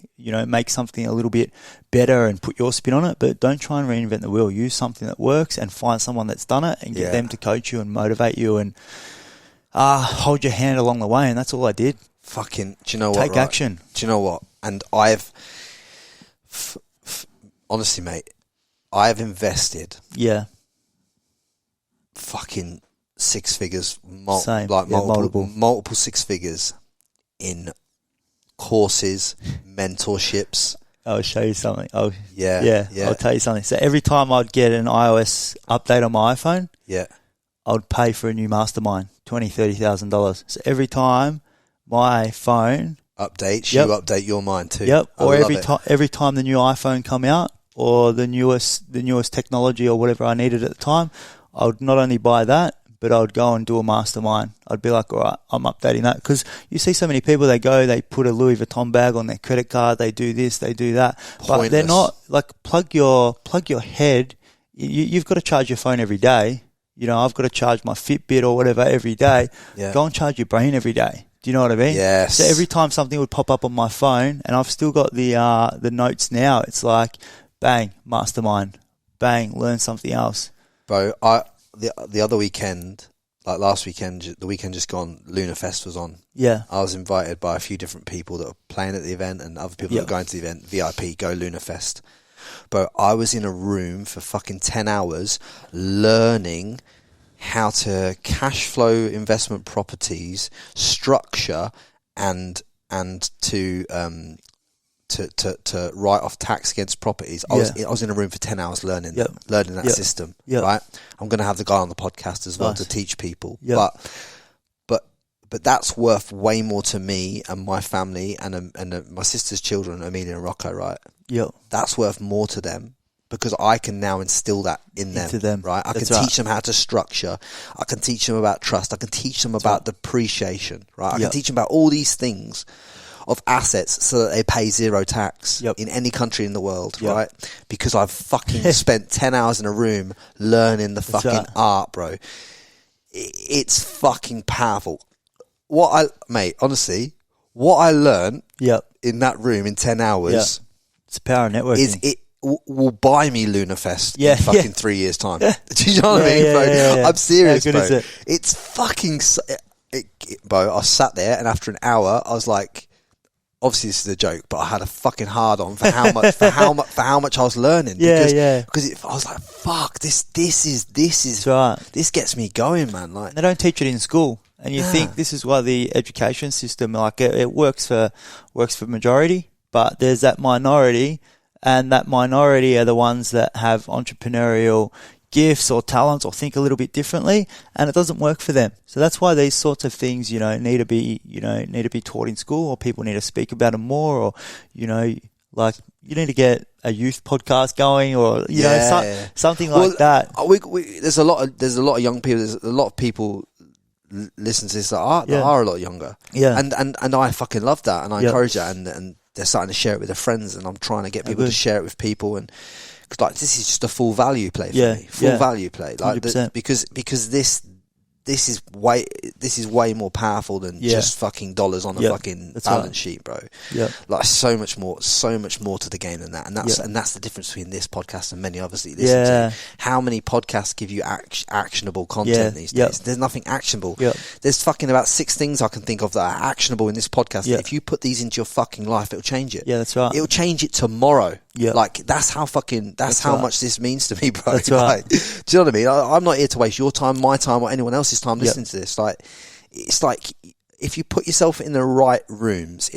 something a little bit better and put your spin on it, but don't try and reinvent the wheel. Use something that works and find someone that's done it and get them to coach you and motivate you and hold your hand along the way. And that's all I did. Fucking, do you know what? Take action. Do you know what? And I've, honestly, mate, I've invested. Yeah. Fucking 6 figures, Same. multiple 6 figures in courses, mentorships, I'll show you something. Yeah. I'll tell you something. So every time I'd get an iOS update on my iPhone, I'd pay for a new mastermind, $20,000-$30,000. So every time my phone updates, you update your mind too. Yep. Or every time the new iPhone come out, or the newest technology or whatever I needed at the time, I would not only buy that, but I would go and do a mastermind. I'd be like, all right, I'm updating that. Because you see so many people, they put a Louis Vuitton bag on their credit card, they do this, they do that. Pointless. But they're not, like, plug your head. You've got to charge your phone every day. You know, I've got to charge my Fitbit or whatever every day. Yeah. Go and charge your brain every day. Do you know what I mean? Yes. So every time something would pop up on my phone, and I've still got the notes now, it's like, bang, mastermind. Bang, learn something else. Bro, the other weekend, like last weekend, the weekend just gone, Lunar Fest was on. Yeah. I was invited by a few different people that were playing at the event and other people that were going to the event, VIP, go Lunar Fest. But I was in a room for fucking 10 hours learning how to cash flow investment properties, structure, and to write off tax against properties. I was in a room for 10 hours learning that system. Right, I'm going to have the guy on the podcast as well to teach people. But that's worth way more to me and my family and my sister's children, Amelia and Rocco. Right, that's worth more to them. Because I can now instill that in them, right? I can teach them how to structure. I can teach them about trust. I can teach them about depreciation, right? I can teach them about all these things of assets so that they pay zero tax in any country in the world, right? Because I've fucking spent 10 hours in a room learning the fucking art, bro. It's fucking powerful. Honestly, what I learned in that room in 10 hours it's power of networking. Will buy me Lunar Fest in fucking 3 years' time. Do you know what I mean, bro? Yeah. I'm serious, bro. It's fucking... bro, I sat there and after an hour, I was like... Obviously, this is a joke, but I had a fucking hard on for how much for how much I was learning. Because I was like, fuck, this gets me going, man. Like, they don't teach it in school, and you think this is why the education system, like, it works for majority, but there's that minority. And that minority are the ones that have entrepreneurial gifts or talents or think a little bit differently, and it doesn't work for them. So that's why these sorts of things, need to be taught in school, or people need to speak about them more, or, like, you need to get a youth podcast going, or, something like that. There's a lot of young people, there's a lot of people listen to this that are a lot younger. Yeah. And I fucking love that, and I encourage that, and they're starting to share it with their friends, and I'm trying to get people to share it with people, and cause, like, this is just a full value play for me. Full value play, like, because this is way more powerful than just fucking dollars on a fucking balance sheet, bro. Yeah, like so much more to the game than that, and that's the difference between this podcast and many others that you listen to. How many podcasts give you actionable content these days? There's nothing actionable. There's fucking about 6 things I can think of that are actionable in this podcast. If you put these into your fucking life, it'll change it. That's right. It'll change it tomorrow. Like, that's how much this means to me, bro. That's right. Like, do you know what I mean? I'm not here to waste your time, my time, or anyone else's time listening to this. Like, it's like, if you put yourself in the right rooms,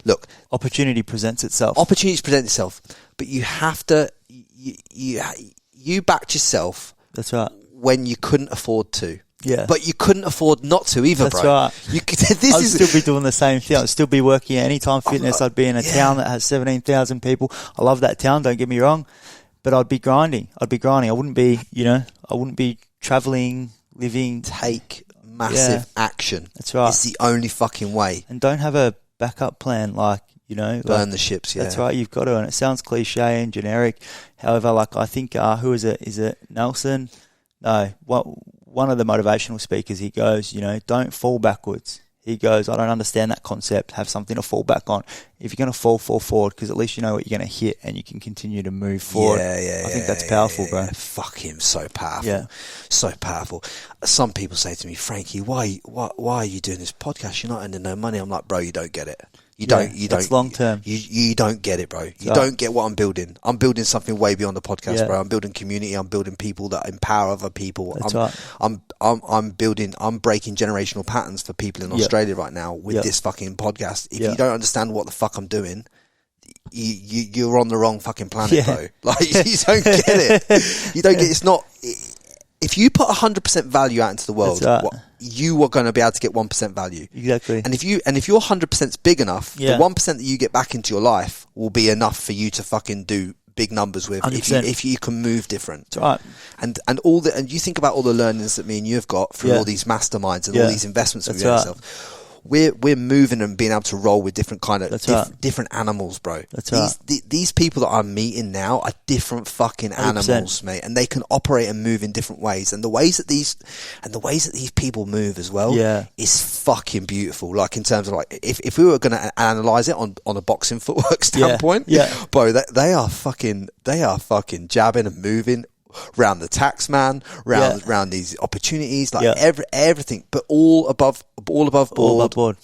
look, opportunity presents itself. Opportunities present itself, but you have to, you backed yourself. That's right. When you couldn't afford to. Yeah. But you couldn't afford not to either, bro. That's right. I'd still be doing the same thing. I'd still be working at Anytime Fitness. I'd be in a town that has 17,000 people. I love that town, don't get me wrong. But I'd be grinding. I wouldn't be traveling, living. Take massive action. That's right. It's the only fucking way. And don't have a backup plan, like, burn the ships, That's right, you've got to. And it sounds cliche and generic. However, like, I think, who is it? Is it Nelson? No, one of the motivational speakers, he goes, don't fall backwards. He goes, I don't understand that concept. Have something to fall back on. If you're going to fall forward, because at least you know what you're going to hit and you can continue to move forward. I think that's powerful, bro. Fuck him, so powerful. Yeah. So powerful. Some people say to me, Frankie, why are you doing this podcast? You're not earning no money. I'm like, bro, you don't get it. You don't. It's long term. You don't get it, bro. You don't get what I'm building. I'm building something way beyond the podcast, bro. I'm building community. I'm building people that empower other people. I'm breaking generational patterns for people in Australia right now with this fucking podcast. If you don't understand what the fuck I'm doing, you're on the wrong fucking planet, bro. Like, you don't get it. You don't get it's not. If you put 100% value out into the world, you are going to be able to get 1% value. Exactly. And if your 100% is big enough, the 1% that you get back into your life will be enough for you to fucking do big numbers with. If you can move different. That's right. And you think about all the learnings that me and you have got through all these masterminds and all these investments we've made ourselves. We're moving and being able to roll with different kind of different animals, bro. These people that I'm meeting now are different fucking 100%. Animals, mate, and they can operate and move in different ways. And the ways that these people move as well, is fucking beautiful. Like, in terms of, like, if we were going to analyze it on a boxing footwork standpoint, bro, they are fucking jabbing and moving round the tax man, round these opportunities, like everything, but all above board,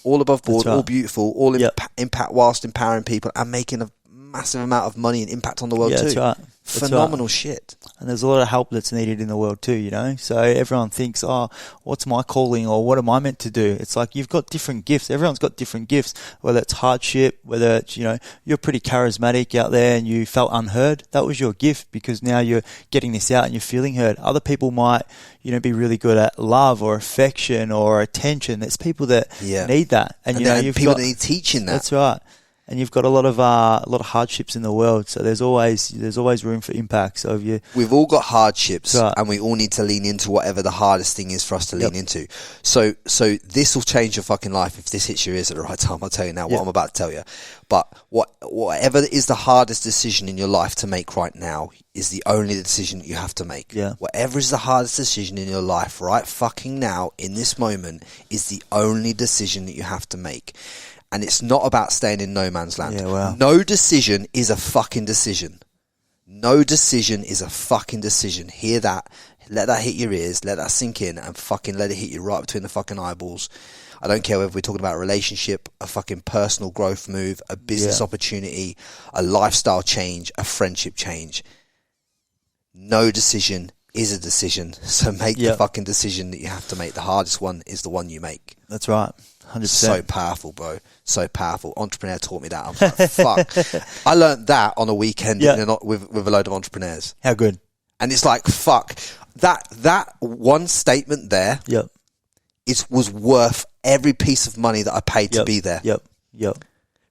all beautiful, all impact whilst empowering people and making a massive amount of money and impact on the world too. That's right. Phenomenal shit. And there's a lot of help that's needed in the world too, you know. So everyone thinks, oh, what's my calling, or what am I meant to do? It's like, you've got different gifts. Everyone's got different gifts, whether it's hardship, whether it's, you know, you're pretty charismatic out there and you felt unheard. That was your gift, because now you're getting this out and you're feeling heard. Other people might, you know, be really good at love or affection or attention. There's people that need that. And you know, you've people got, that need teaching that. That's right. And you've got a lot of hardships in the world, so there's always room for impact. So we've all got hardships, and we all need to lean into whatever the hardest thing is for us to lean into. So this will change your fucking life if this hits your ears at the right time. I'll tell you now what I'm about to tell you. But whatever is the hardest decision in your life to make right now is the only decision that you have to make. Yeah. Whatever is the hardest decision in your life right fucking now, in this moment, is the only decision that you have to make. And it's not about staying in no man's land. Yeah, wow. No decision is a fucking decision. No decision is a fucking decision. Hear that. Let that hit your ears. Let that sink in, and fucking let it hit you right between the fucking eyeballs. I don't care whether we're talking about a relationship, a fucking personal growth move, a business opportunity, a lifestyle change, a friendship change. No decision is a decision. So make the fucking decision that you have to make. The hardest one is the one you make. That's right. 100%. So powerful, bro. So powerful. Entrepreneur taught me that. I was like, fuck. I learned that on a weekend with a load of entrepreneurs. How good. And it's like, fuck. That one statement there was worth every piece of money that I paid to be there.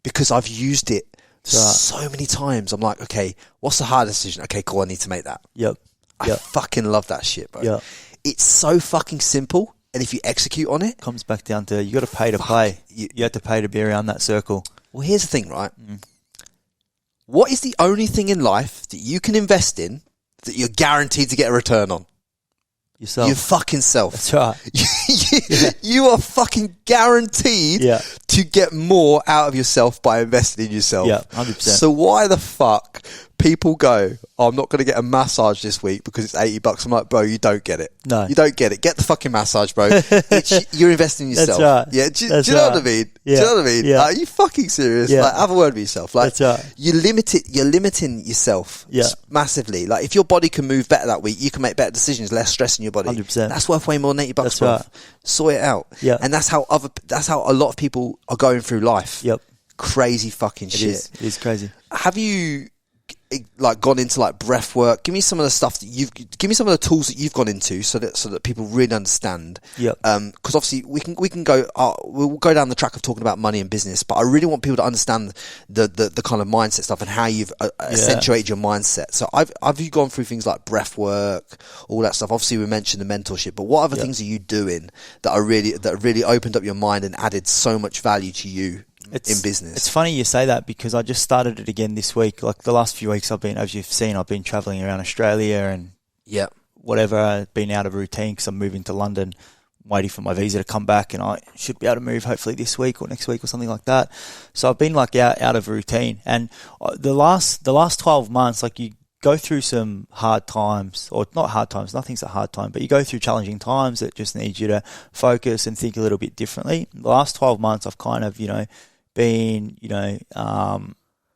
Because I've used it so many times. I'm like, okay, what's the hardest decision? Okay, cool, I need to make that. I fucking love that shit, bro. It's so fucking simple. And if you execute on it, comes back down to, you got to pay to play. You have to pay to be around that circle. Well, here's the thing, right? What is the only thing in life that you can invest in that you're guaranteed to get a return on? Yourself. Your fucking self. That's right. You are fucking guaranteed to get more out of yourself by investing in yourself. Yeah, 100%. So why the fuck people go, oh, I'm not going to get a massage this week because it's $80. I'm like, bro, you don't get it. No. You don't get it. Get the fucking massage, bro. You're investing in yourself. That's right. Yeah. Do you know what I mean? Yeah. Do you know what I mean? Yeah. Are you fucking serious? Yeah. Like, have a word with yourself. Like, that's right. you're limiting yourself massively. Like, if your body can move better that week, you can make better decisions, less stress in your body. 100%. That's worth way more than $80, that's bro. Right. Sort it out. Yeah. And that's how a lot of people are going through life. Yep. Crazy fucking shit. It is crazy. Have you like gone into like breath work? Give me some of the stuff that give me some of the tools that you've gone into so that people really understand. Yeah. Because obviously we can go we'll go down the track of talking about money and business, but I really want people to understand the kind of mindset stuff and how you've accentuated your mindset. So have you gone through things like breath work, all that stuff? Obviously we mentioned the mentorship, but what other things are you doing that really opened up your mind and added so much value to you in business? It's funny you say that, because I just started it again this week. Like, the last few weeks as you've seen, I've been traveling around Australia and whatever. I've been out of routine because I'm moving to London, waiting for my visa to come back, and I should be able to move hopefully this week or next week or something like that. So I've been like out of routine, and the last 12 months, like, you go through some hard times, or not hard times, nothing's a hard time, but you go through challenging times that just need you to focus and think a little bit differently. The last 12 months I've kind of, been,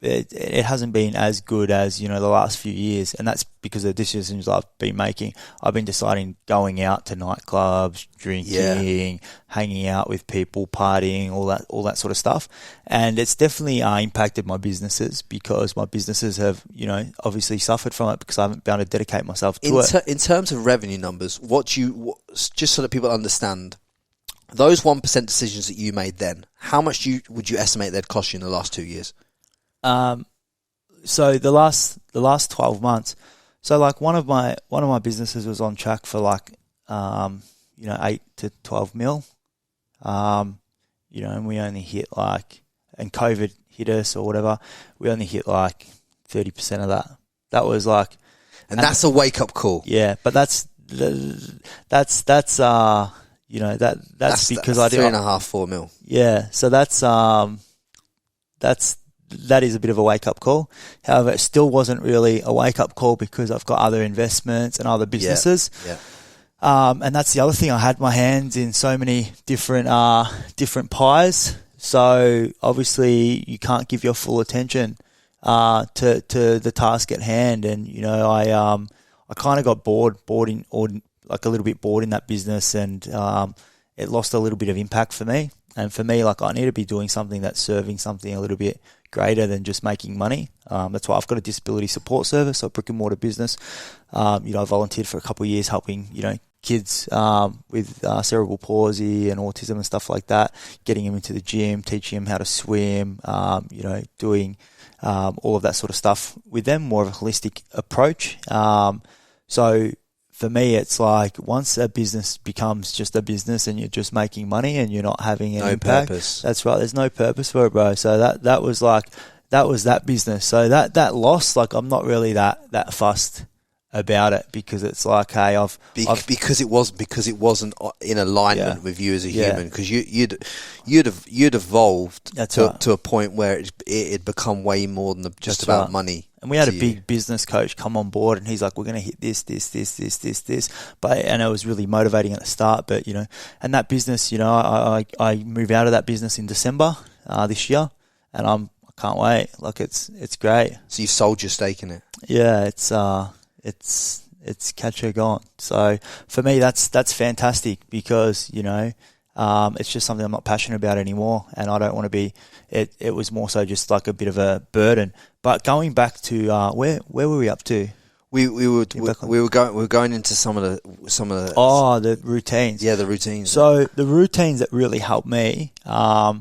it hasn't been as good as, the last few years. And that's because of the decisions I've been making. I've been deciding going out to nightclubs, drinking, hanging out with people, partying, all that sort of stuff. And it's definitely impacted my businesses, because my businesses have, obviously suffered from it because I haven't been able to dedicate myself to it. In terms of revenue numbers, just so that people understand, those 1% decisions that you made then, how much would you estimate they'd cost you in the last 2 years? So the last 12 months, so like one of my businesses was on track for 8 to 12 mil, and we only hit and COVID hit us or whatever, we only hit 30% of that. That was and that's a wake up call. Yeah, but that's because I did 3.5-4 mil. Yeah, so that is a bit of a wake-up call. However, it still wasn't really a wake-up call because I've got other investments and other businesses. Yeah. And that's the other thing. I had my hands in so many different pies. So obviously you can't give your full attention to the task at hand. And I kind of got bored in, or a little bit bored in that business, and it lost a little bit of impact for me. And for me, I need to be doing something that's serving something a little bit greater than just making money. That's why I've got a disability support service, so a brick and mortar business. I volunteered for a couple of years helping, kids with cerebral palsy and autism and stuff like that, getting them into the gym, teaching them how to swim, doing all of that sort of stuff with them, more of a holistic approach. So for me, it's once a business becomes just a business and you're just making money and you're not having an impact. Purpose. That's right. There's no purpose for it, bro. So that was that business. So that loss, I'm not really that fussed about it, because it's because it wasn't in alignment with you as a human, because you'd evolved to a point where it had become way more than just about money. And we had a big business coach come on board, and he's like, we're going to hit this. And it was really motivating at the start. But, and that business, I moved out of that business in December this year, and I can't wait. It's great. So you sold your stake in it? Yeah, it's catch her gone. So for me, that's fantastic, because, it's just something I'm not passionate about anymore, and I don't want to be. It was more so just a bit of a burden. But going back to where were we up to? We were going into some of the the routines. Yeah, the routines. So the routines that really helped me. So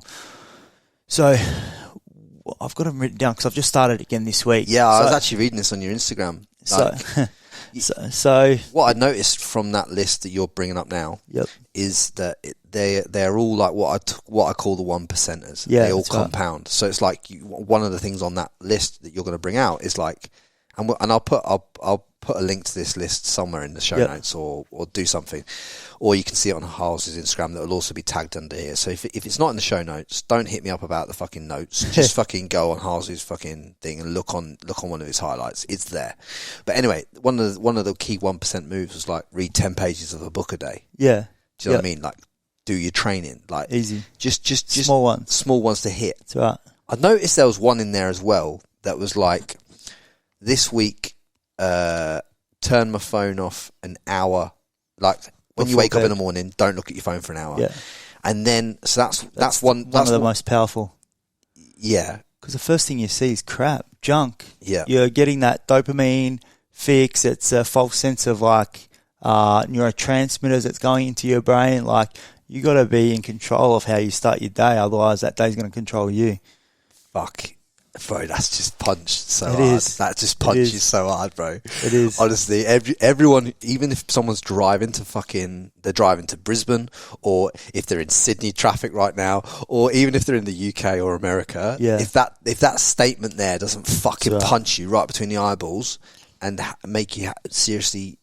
I've got them written down because I've just started again this week. Yeah, I was actually reading this on your Instagram. So what I noticed from that list that you're bringing up now, is that they're all what I call the 1%ers. Yeah, they all compound. Right. So it's one of the things on that list that you're going to bring out is and I'll put a link to this list somewhere in the show notes, or do something, or you can see it on Harley's Instagram that will also be tagged under here. So if it's not in the show notes, don't hit me up about the fucking notes. Just fucking go on Harley's fucking thing and look on one of his highlights. It's there. But anyway, one of the key 1% moves was read 10 pages of a book a day. Yeah. Do you know what I mean? Do your training. Easy. Just small ones. Small ones to hit. That's right. I noticed there was one in there as well that was this week, turn my phone off an hour. When you wake up in the morning, don't look at your phone for an hour. Yeah. And then, so that's one of the most powerful. Yeah. Because the first thing you see is crap, junk. Yeah. You're getting that dopamine fix. It's a false sense of neurotransmitters that's going into your brain. You got to be in control of how you start your day. Otherwise, that day's going to control you. Fuck. Bro, that's just punched so it hard. Is. That just punches so hard, bro. It is. Honestly, everyone, even if someone's driving they're driving to Brisbane, or if they're in Sydney traffic right now, or even if they're in the UK or America, if that statement there doesn't fucking punch you right between the eyeballs and make you seriously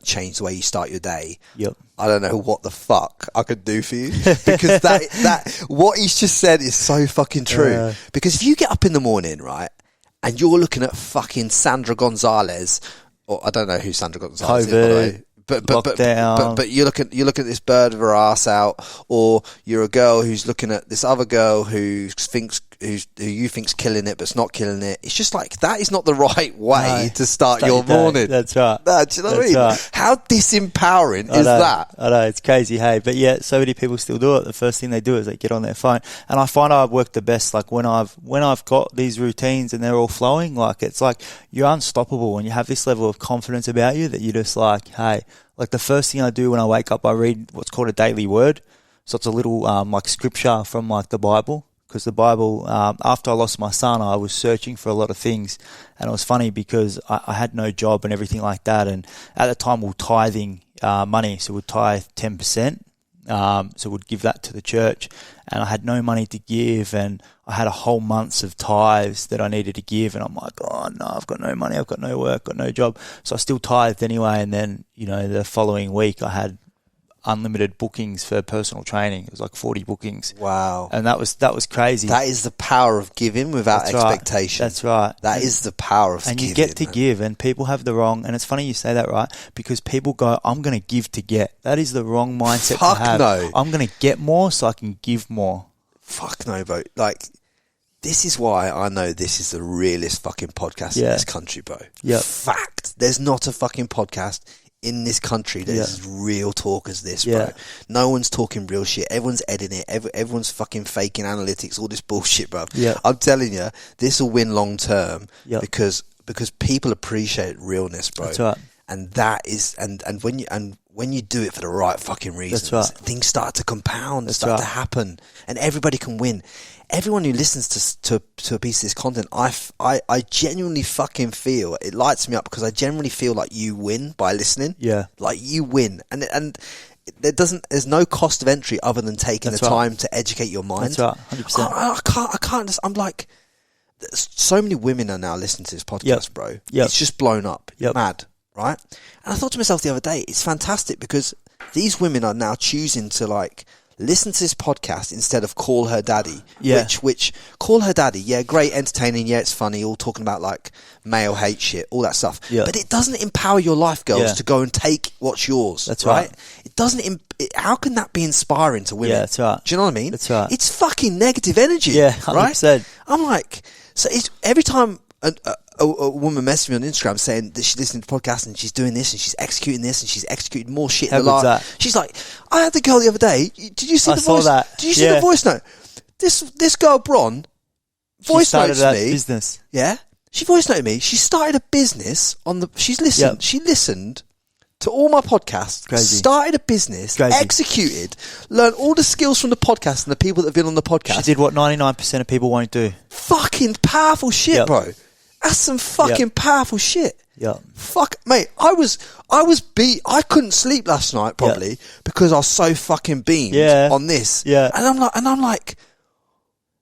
change the way you start your day. Yep. I don't know what the fuck I could do for you, because that what he's just said is so fucking true. Because if you get up in the morning, right, and you're looking at fucking Sandra Gonzalez, or I don't know who Sandra Gonzalez is, by the way, but you look at this bird of her ass out, or you're a girl who's looking at this other girl who thinks who you think's killing it but's not killing it. It's just like, that is not the right way to start your morning. That's right. No, do you know what I mean? Right. How disempowering is that? I know, it's crazy, hey. But yeah, so many people still do it. The first thing they do is they get on their phone. And I find I've worked the best, like when I've got these routines and they're all flowing, like it's like you're unstoppable and you have this level of confidence about you that you're just like, hey, like the first thing I do when I wake up, I read what's called a daily word. So it's a little like scripture from like the Bible. Because the Bible, after I lost my son, I was searching for a lot of things. And it was funny because I had no job and everything like that. And at the time, we were tithing money. So we'd tithe 10%. So we'd give that to the church. And I had no money to give. And I had a whole month's of tithes that I needed to give. And I'm like, oh, no, I've got no money. I've got no work, got no job. So I still tithed anyway. And then, the following week, I had unlimited bookings for personal training. It was like 40 bookings. Wow. And that was crazy. That is the power of giving without expectation. That's right. That is the power of and giving. And you get to give, and people have the wrong, and it's funny you say that, right? Because people go, I'm going to give to get. That is the wrong mindset to have. No. I'm going to get more so I can give more. Fuck no, bro. Like, this is why I know this is the realest fucking podcast in this country, bro. Yeah. Fact. There's not a fucking podcast in this country there's as real talk as this, bro. No one's talking real shit. Everyone's editing it. Everyone's fucking faking analytics, all this bullshit, bro. I'm telling you, this will win long term because people appreciate realness, bro. That's right. And that is and when you do it for the right fucking reasons, things start to compound, start to happen, and everybody can win. Everyone who listens to a piece of this content, I genuinely fucking feel, it lights me up because I genuinely feel like you win by listening. Yeah. Like you win. And there's no cost of entry other than taking the time to educate your mind. That's right, 100%. I can't, I'm like, so many women are now listening to this podcast, bro. It's just blown up. Mad, right? And I thought to myself the other day, it's fantastic because these women are now choosing to like, listen to this podcast instead of Call Her Daddy. Which Call Her Daddy, great, entertaining, it's funny, all talking about like male hate shit, all that stuff. But it doesn't empower your life, girls, to go and take what's yours. That's right. It doesn't. How can that be inspiring to women? That's right. Do you know what I mean? That's right. It's fucking negative energy. 100%. Right? I'm like, so it's every time a woman messaged me on Instagram saying that she's listening to the podcast and she's doing this and she's executing this and she's executing more shit than the last. She's like, I had the girl the other day. Did you see the voice? Did you see the voice note? This girl Bron voice noted me. Business. Yeah, she voice noted me. She started a business on the. She's listened. She listened to all my podcasts. Crazy. Started a business. Crazy. Executed. Learned all the skills from the podcast and the people that have been on the podcast. She did what 99% of people won't do. Fucking powerful shit, bro. That's some fucking powerful shit. Fuck, mate. I was beat. I couldn't sleep last night probably because I was so fucking beamed on this. And I'm like,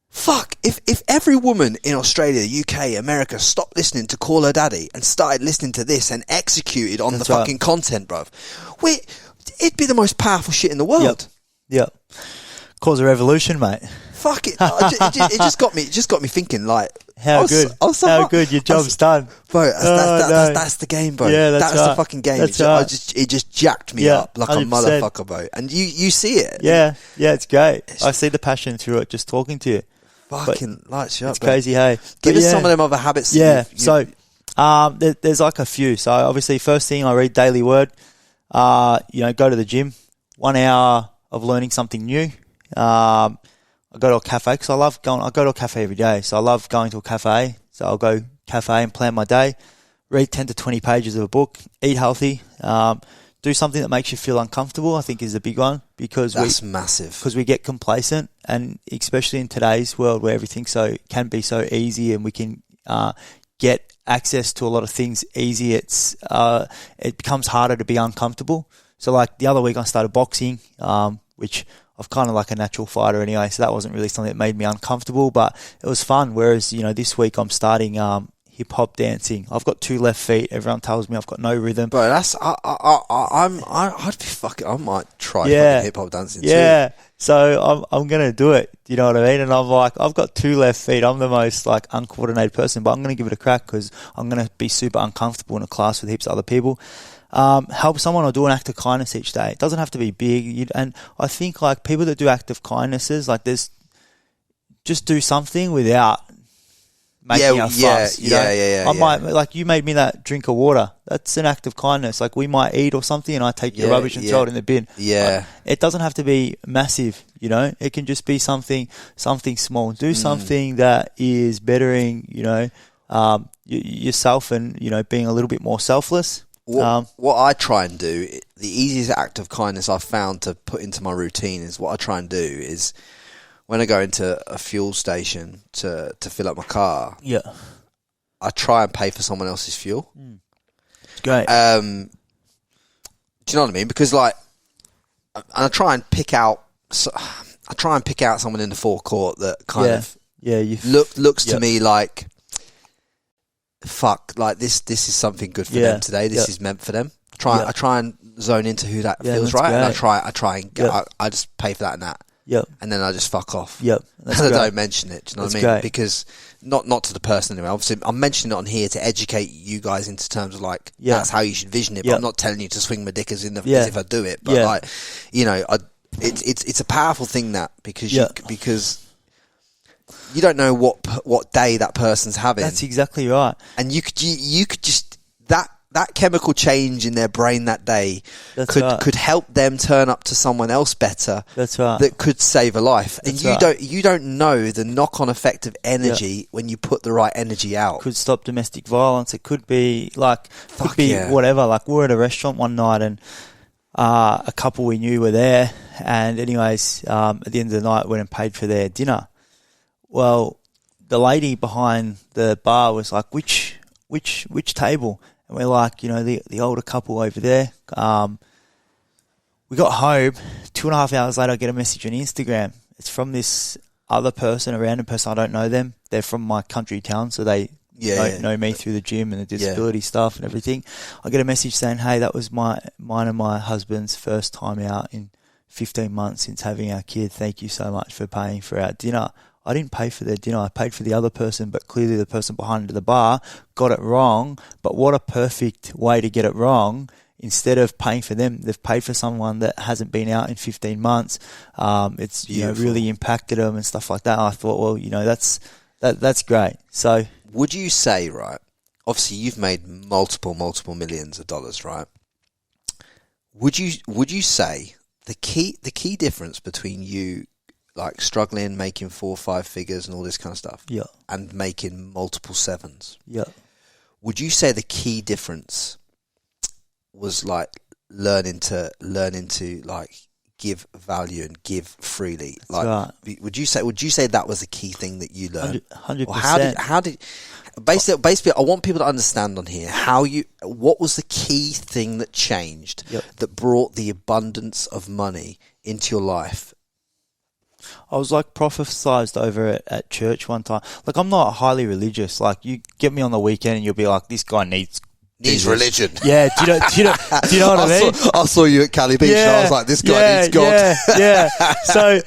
fuck. If every woman in Australia, UK, America stopped listening to Call Her Daddy and started listening to this and executed on the fucking content, bruv, it'd be the most powerful shit in the world. Cause a revolution, mate. Fuck it. It just got me thinking like, how good your job's done, bro. That's the game, bro. That's the fucking game. It just jacked me up like 100%. A motherfucker, bro. And you see it. It's great. I see the passion through it just talking to you. Fucking lights you up. It's crazy, hey. Give us some of them other habits. So there's like a few. So obviously, first thing, I read daily word. Go to the gym. 1 hour of learning something new. I go to a cafe because I go to a cafe every day. So I love going to a cafe. So I'll go cafe and plan my day, read 10 to 20 pages of a book, eat healthy, do something that makes you feel uncomfortable, I think is a big one because that's massive. Because we get complacent, and especially in today's world where everything can be so easy and we can get access to a lot of things easy, it becomes harder to be uncomfortable. So like the other week I started boxing, which I'm kind of like a natural fighter anyway, so that wasn't really something that made me uncomfortable, but it was fun. Whereas, this week I'm starting hip-hop dancing. I've got 2 left feet. Everyone tells me I've got no rhythm. Bro, that's... I'd be fucking... I might try fucking hip-hop dancing too. Yeah, so I'm going to do it. You know what I mean? And I'm like, I've got 2 left feet. I'm the most like uncoordinated person, but I'm going to give it a crack because I'm going to be super uncomfortable in a class with heaps of other people. Help someone or do an act of kindness each day. It doesn't have to be big. And I think like people that do act of kindnesses, like just do something without making a fuss. I might, like, you made me that drink of water. That's an act of kindness. Like, we might eat or something, and I take your rubbish and throw it in the bin. Yeah. It doesn't have to be massive, you know. It can just be something small. Do something that is bettering, you know, yourself, and, you know, being a little bit more selfless. What I try and do, the easiest act of kindness I've found to put into my routine is, what I try and do is, when I go into a fuel station to fill up my car, I try and pay for someone else's fuel. It's great. Do you know what I mean? Because, like, I try and pick out someone in the forecourt that kind of looks to me like, fuck, like this is something good for them today. This is meant for them. I try and zone into who that feels right, and I try and I just pay for that and that. Yep. And then I just fuck off. Yep. And I don't mention it. Do you know what I mean? Great. Because not to the person anyway. Obviously, I'm mentioning it on here to educate you guys into terms of, like, that's how you should vision it. But I'm not telling you to swing my dick as if I do it. But like, you know, it's a powerful thing, that, because you don't know what day that person's having. That's exactly right. And you could just that chemical change in their brain that day could help them turn up to someone else better. That's right. That could save a life. And you don't know the knock-on effect of energy when you put the right energy out. Could stop domestic violence. It could be like, whatever. Like, we were at a restaurant one night, and a couple we knew were there. And anyways, at the end of the night, went and paid for their dinner. Well, the lady behind the bar was like, which table? And we're like, you know, the older couple over there. We got home, 2.5 hours later, I get a message on Instagram. It's from this other person, a random person. I don't know them. They're from my country town, so they know me through the gym and the disability stuff and everything. I get a message saying, hey, that was mine and my husband's first time out in 15 months since having our kid. Thank you so much for paying for our dinner. I didn't pay for their dinner. I paid for the other person, but clearly the person behind the bar got it wrong. But what a perfect way to get it wrong. Instead of paying for them, they've paid for someone that hasn't been out in 15 months. It's, you know, really impacted them and stuff like that. And I thought, well, you know, that's great. So, would you say, right, obviously you've made multiple millions of dollars, right? Would you say the key difference between you, like, struggling, making 4 or 5 figures and all this kind of stuff, and making multiple sevens, would you say the key difference was, like, learning to like give value and give freely? Like, right. would you say that was a key thing that you learned? 100%. How did basically I want people to understand on here what was the key thing that changed that brought the abundance of money into your life? I was, like, prophesized over at church one time. Like, I'm not highly religious. Like, you get me on the weekend and you'll be like, this guy needs religion. Yeah, do you know what I mean? I saw you at Cali Beach and I was like, this guy needs God. Yeah. So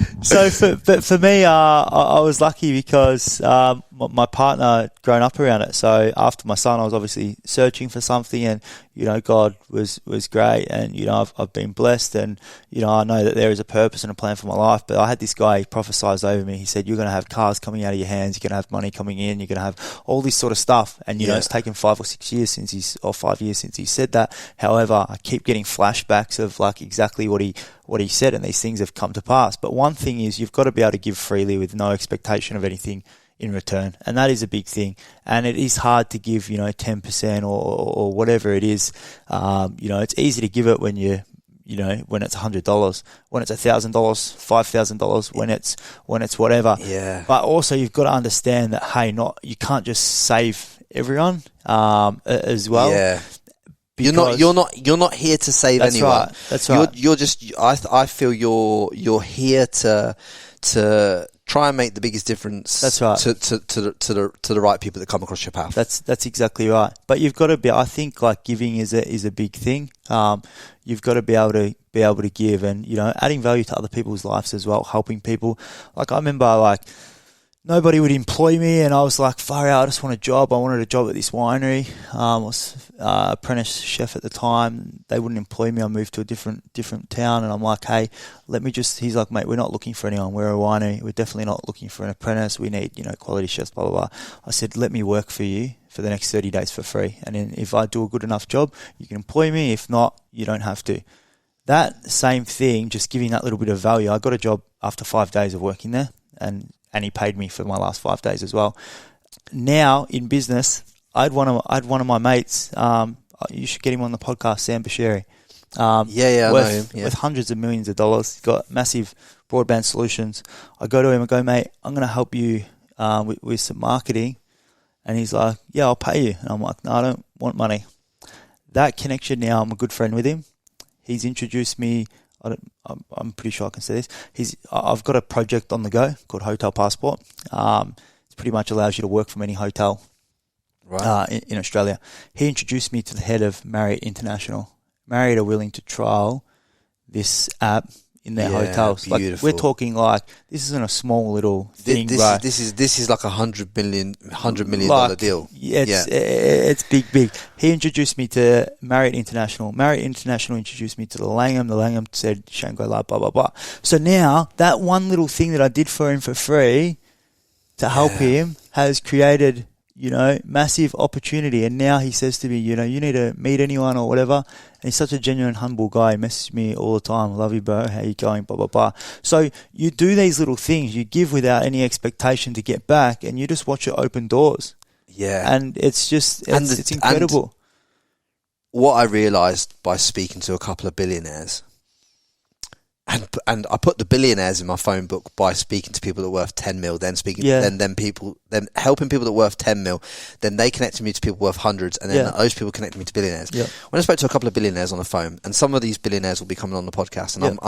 for me, I was lucky because my partner grown up around it. So after my son, I was obviously searching for something, and, you know, God was great, and, you know, I've been blessed, and, you know, I know that there is a purpose and a plan for my life. But I had this guy prophesize over me. He said, you're going to have cars coming out of your hands, you're going to have money coming in, you're going to have all this sort of stuff. And, you know, it's taken 5 or 6 years or 5 years since he said that. However, I keep getting flashbacks of, like, exactly what he said, and these things have come to pass. But one thing is, you've got to be able to give freely with no expectation of anything in return, and that is a big thing. And it is hard to give, you know, 10% or whatever it is. You know, it's easy to give it when when it's $100, when it's $1,000, $5,000, when it's whatever. Yeah. But also, you've got to understand that, hey, you can't just save everyone as well. Yeah. You're not here to save anyone. That's right. You're just. I feel you're here to try and make the biggest difference. That's right. To the right people that come across your path. That's exactly right. But you've got to be. I think, like, giving is a big thing. You've got to be able to give, and, you know, adding value to other people's lives as well, helping people. Like, I remember, like, nobody would employ me, and I was like, far out, I just want a job. I wanted a job at this winery. I was apprentice chef at the time. They wouldn't employ me. I moved to a different town, and I'm like, hey, he's like, mate, we're not looking for anyone. We're a winery. We're definitely not looking for an apprentice. We need, quality chefs, blah, blah, blah. I said, let me work for you for the next 30 days for free. And then if I do a good enough job, you can employ me. If not, you don't have to. That same thing, just giving that little bit of value. I got a job after 5 days of working there, and he paid me for my last 5 days as well. Now in business, I had one of my mates. You should get him on the podcast, Sam Bashiri. I know him. Yeah. With hundreds of millions of dollars, he's got massive broadband solutions. I go to him and go, mate, I'm going to help you with some marketing. And he's like, yeah, I'll pay you. And I'm like, no, I don't want money. That connection now, I'm a good friend with him. He's introduced me. I'm pretty sure I can say this. I've got a project on the go called Hotel Passport. It pretty much allows you to work from any hotel in Australia. He introduced me to the head of Marriott International. Marriott are willing to trial this app in their hotels. Beautiful. Like, we're talking like, this isn't a small little thing, right? This is like $100 million deal. Yeah, it's big. He introduced me to Marriott International. Marriott International introduced me to the Langham. The Langham said, Shangri-La, blah, blah, blah. So now, that one little thing that I did for him for free to help him has created, massive opportunity. And now he says to me, you need to meet anyone or whatever. And he's such a genuine, humble guy. He messages me all the time. Love you, bro. How you going? Blah, blah, blah. So you do these little things. You give without any expectation to get back, and you just watch it open doors. Yeah. And it's incredible. And what I realised by speaking to a couple of billionaires, and I put the billionaires in my phone book by speaking to people that are worth 10 mil, then then helping people that are worth 10 mil, then they connected me to people worth hundreds, and then those people connected me to billionaires. Yeah. When I spoke to a couple of billionaires on the phone, and some of these billionaires will be coming on the podcast, and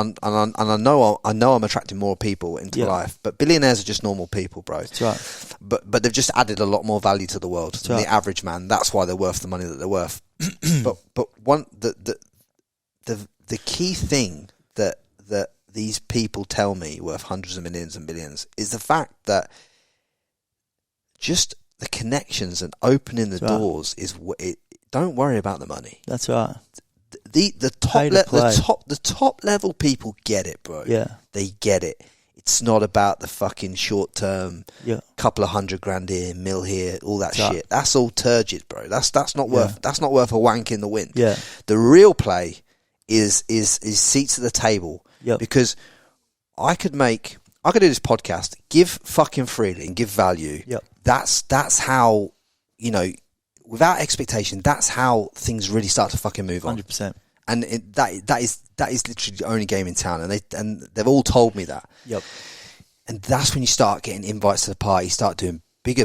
I know I'm attracting more people into life, but billionaires are just normal people, bro. That's right. But they've just added a lot more value to the world than the average man. That's why they're worth the money that they're worth. but one the key thing that these people tell me worth hundreds of millions and billions is the fact that just the connections and opening the doors is don't worry about the money. That's right. The top level people get it, bro. Yeah, they get it. It's not about the fucking short term, couple of $100,000 here, mil here, all that shit. Right. That's all turgid, bro. That's not worth a wank in the wind. Yeah, the real play is seats at the table. Yep. Because I could do this podcast, give fucking freely and give value. Yep. That's how, without expectation, that's how things really start to fucking move on. 100%. And that is literally the only game in town, and they've all told me that. Yep. And that's when you start getting invites to the party, start doing bigger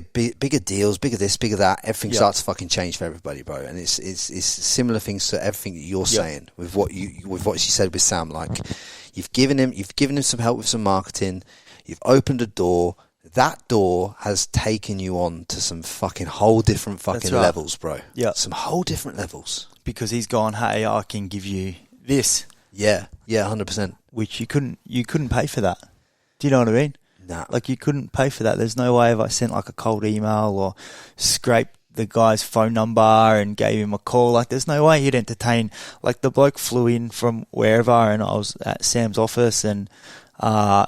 deals, bigger this, bigger that. Everything starts to fucking change for everybody, bro. And it's similar things to everything that you're saying with what you said with Sam. Like, you've given him some help with some marketing. You've opened a door. That door has taken you on to some fucking whole different fucking levels, bro. Yeah, some whole different levels. Because he's gone, hey, I can give you this. Yeah, 100%. Which you couldn't pay for that. Do you know what I mean? Nah. Like, you couldn't pay for that. There's no way if I sent like a cold email or scraped the guy's phone number and gave him a call. Like, there's no way he'd entertain. Like, the bloke flew in from wherever, and I was at Sam's office, and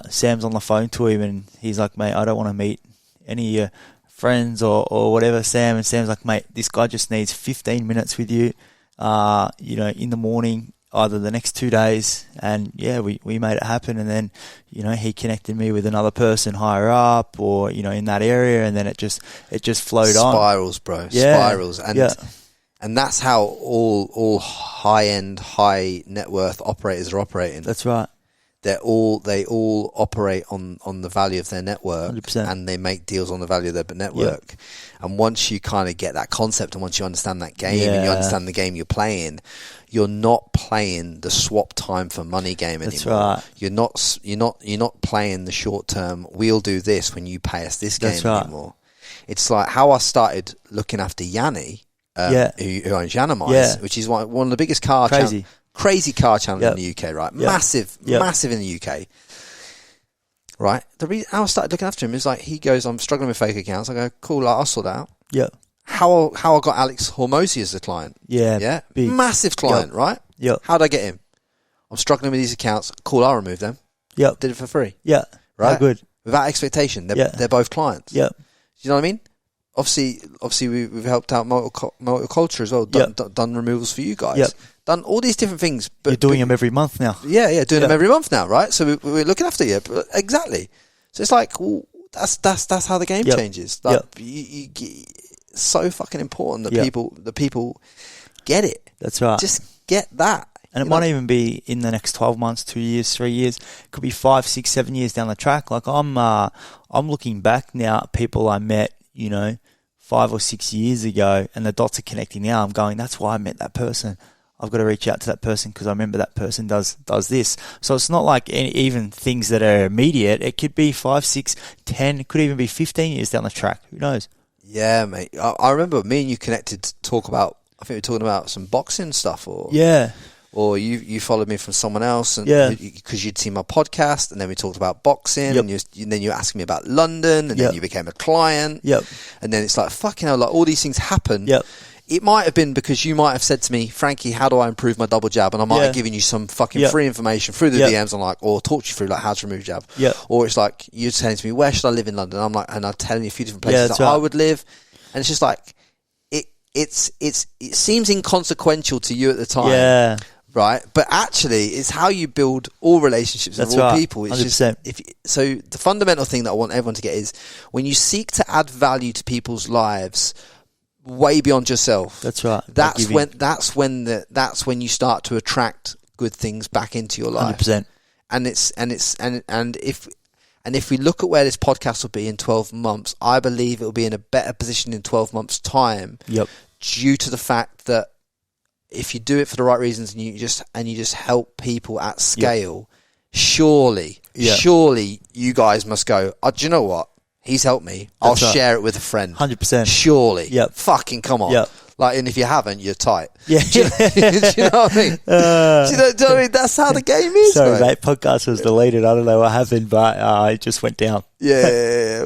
Sam's on the phone to him, and he's like, mate, I don't want to meet any of your friends or whatever, Sam. And Sam's like, mate, this guy just needs 15 minutes with you, in the morning, either the next 2 days. And we made it happen. And then, he connected me with another person higher up or, in that area. And then it just flowed on. Spirals, bro. Yeah. Spirals. And that's how all high-end, high net worth operators are operating. That's right. They all operate on the value of their network, 100%. And they make deals on the value of their network. Yep. And once you kind of get that concept, and once you understand that game, and you understand the game you're playing, you're not playing the swap time for money game anymore. That's right. You're not playing the short term. We'll do this when you pay us this game anymore. It's like how I started looking after Yanni, who owns Yanamize, which is one of the biggest car crazy car channels in the UK, right? Massive in the UK. right? The reason I started looking after him is like, he goes, I'm struggling with fake accounts. I go, cool, like, I'll sort that out. Yeah. How I got Alex Hormozy as a client. Yeah. Big. Massive client, right? Yeah. How'd I get him? I'm struggling with these accounts. Cool, I'll remove them. Yeah. Did it for free. Yeah. Right? How good. Without expectation. They're both clients. Yeah. Do you know what I mean? Obviously, we've helped out Motorculture as well. Done removals for you guys. Yep. Done all these different things. But you're doing them every month now. Yeah, doing them every month now, right? So we're looking after you. But exactly. So it's like, well, that's how the game changes. Like, it's so fucking important that people get it. That's right. Just get that. And it might even be in the next 12 months, 2 years, 3 years. It could be 5, 6, 7 years down the track. Like I'm looking back now at people I met, 5 or 6 years ago, and the dots are connecting now. I'm going, that's why I met that person. I've got to reach out to that person because I remember that person does this. So it's not like even things that are immediate. It could be 5, 6, 10. It could even be 15 years down the track. Who knows? Yeah, mate. I remember me and you connected to talk about, I think we were talking about some boxing stuff or you followed me from someone else and because you'd seen my podcast and then we talked about boxing and then you were asking me about London and then you became a client and then it's like fucking hell, like all these things happen. It might have been because you might have said to me, Frankie, how do I improve my double jab? And I might have given you some fucking free information through the DMs. I'm like, or talked you through like how to remove jab. Or it's like you're saying to me, where should I live in London? I'm like, and I'm telling you a few different places that I would live. And it's just like it seems inconsequential to you at the time. Yeah. Right, but actually, it's how you build all relationships with all people. It's 100%. So the fundamental thing that I want everyone to get is when you seek to add value to people's lives, way beyond yourself. That's right. That's when you start to attract good things back into your life. 100%. And if we look at where this podcast will be in 12 months, I believe it will be in a better position in 12 months' time. Yep. Due to the fact that if you do it for the right reasons and you just help people at scale, surely you guys must go, oh, do you know what? He's helped me. I'll share it with a friend. 100%. Surely. Yep. Fucking come on. Yep. Like, and if you haven't, you're tight. Yeah. Do you know what I mean? Do you know what I mean? That's how the game is. Sorry, mate. Podcast was deleted. I don't know what happened, but it just went down. Yeah.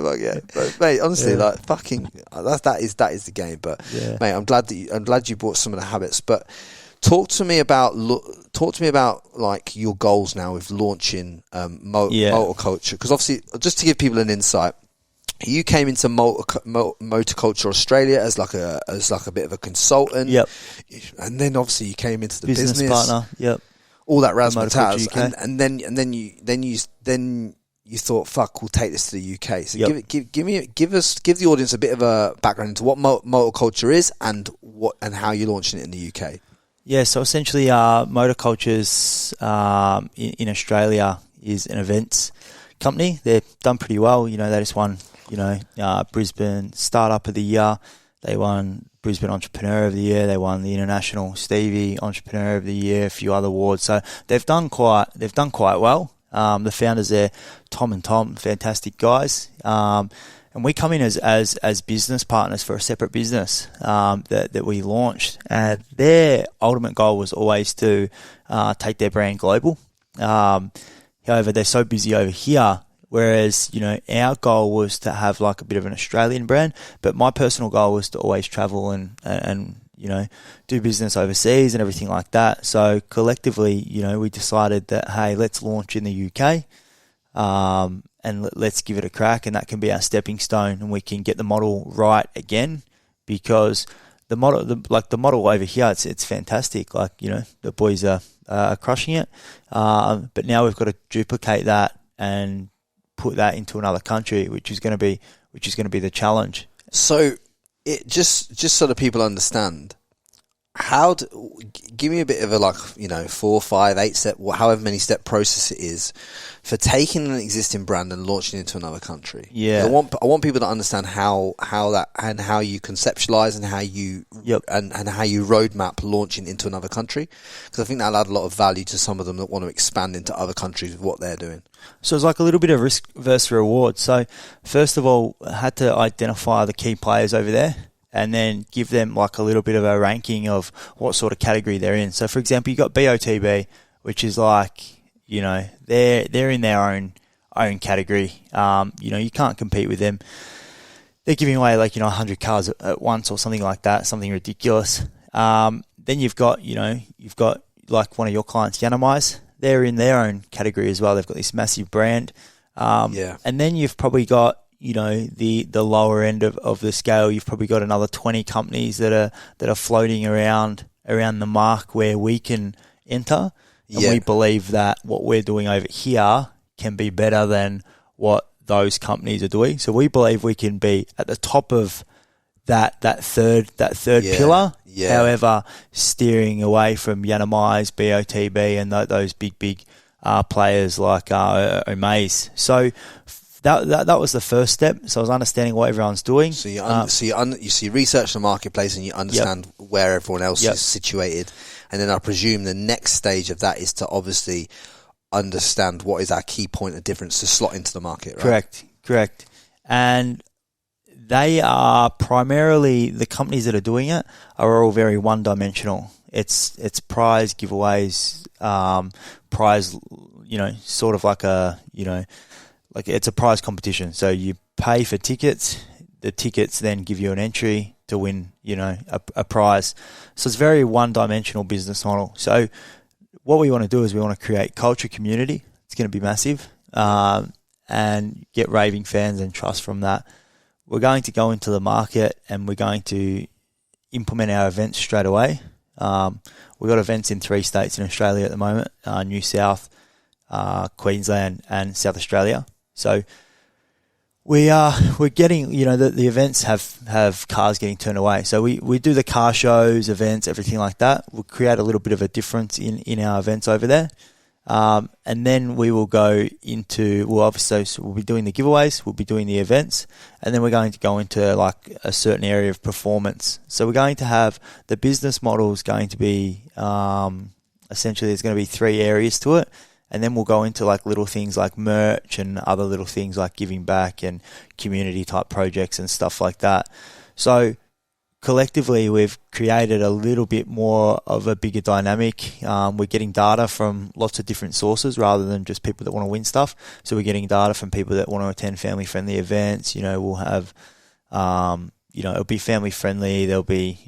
But, mate, honestly, like fucking, that is the game. But mate, I'm glad you brought some of the habits. But talk to me about like your goals now with launching Motorculture, because obviously, just to give people an insight. You came into Motorculture Australia as like a bit of a consultant. Yep. And then obviously you came into the business partner. Yep. All that razzmatazz, and then you thought, fuck, we'll take this to the UK. So give the audience a bit of a background into what Motorculture is and how you're launching it in the UK. Yeah. So essentially, Motorculture's in Australia is an events company. They've done pretty well. They just won. Brisbane Startup of the Year. They won Brisbane Entrepreneur of the Year. They won the International Stevie Entrepreneur of the Year. A few other awards. So they've done quite well. The founders there, Tom and Tom, fantastic guys. And we come in as business partners for a separate business that we launched. And their ultimate goal was always to take their brand global. However, they're so busy over here. Whereas, our goal was to have like a bit of an Australian brand, but my personal goal was to always travel and do business overseas and everything like that. So collectively, we decided that, hey, let's launch in the UK, and let's give it a crack. And that can be our stepping stone, and we can get the model right again, because the model over here, it's fantastic. Like, the boys are crushing it. But now we've got to duplicate that and put that into another country, which is going to be the challenge. So, it just so that people understand, give me a bit of a 4, 5, 8 step, however many step process it is for taking an existing brand and launching it into another country. Yeah, I want people to understand how that and how you conceptualize and how you and how you roadmap launching into another country, because I think that'll add a lot of value to some of them that want to expand into other countries with what they're doing. So it's like a little bit of risk versus reward. So first of all, I had to identify the key players over there, and then give them like a little bit of a ranking of what sort of category they're in. So, for example, you got BOTB, which is like, they're in their own category. You can't compete with them. They're giving away 100 cars at once or something like that, something ridiculous. Then you've got like one of your clients, Yanamize. They're in their own category as well. They've got this massive brand. And then you've probably got, the lower end of the scale. You've probably got another 20 companies that are floating around the mark where we can enter. And we believe that what we're doing over here can be better than what those companies are doing. So we believe we can be at the top of that third pillar. Yeah. However, steering away from Yanamize, BOTB, and those big players like Omaze. So that was the first step. So I was understanding what everyone's doing. So you research the marketplace and you understand where everyone else is situated, and then I presume the next stage of that is to obviously understand what is our key point of difference to slot into the market. Right? Correct. And they are primarily, the companies that are doing it are all very one-dimensional. It's prize giveaways, prize, sort of like like it's a prize competition. So you pay for tickets. The tickets then give you an entry to win, a prize. So it's very one-dimensional business model. So what we want to do is we want to create culture community. It's going to be massive, and get raving fans and trust from that. We're going to go into the market and we're going to implement our events straight away. We've got events in 3 states in Australia at the moment, New South, Queensland and South Australia. So we're getting, the events have cars getting turned away. So we do the car shows, events, everything like that. We'll create a little bit of a difference in our events over there. And then we will go into, so we'll be doing the giveaways, we'll be doing the events, and then we're going to go into like a certain area of performance. So we're going to have the business model is going to be, essentially there's going to be 3 areas to it. And then we'll go into like little things like merch and other little things like giving back and community type projects and stuff like that. So collectively, we've created a little bit more of a bigger dynamic. We're getting data from lots of different sources rather than just people that want to win stuff. So we're getting data from people that want to attend family-friendly events. We'll have, it'll be family-friendly. There'll be,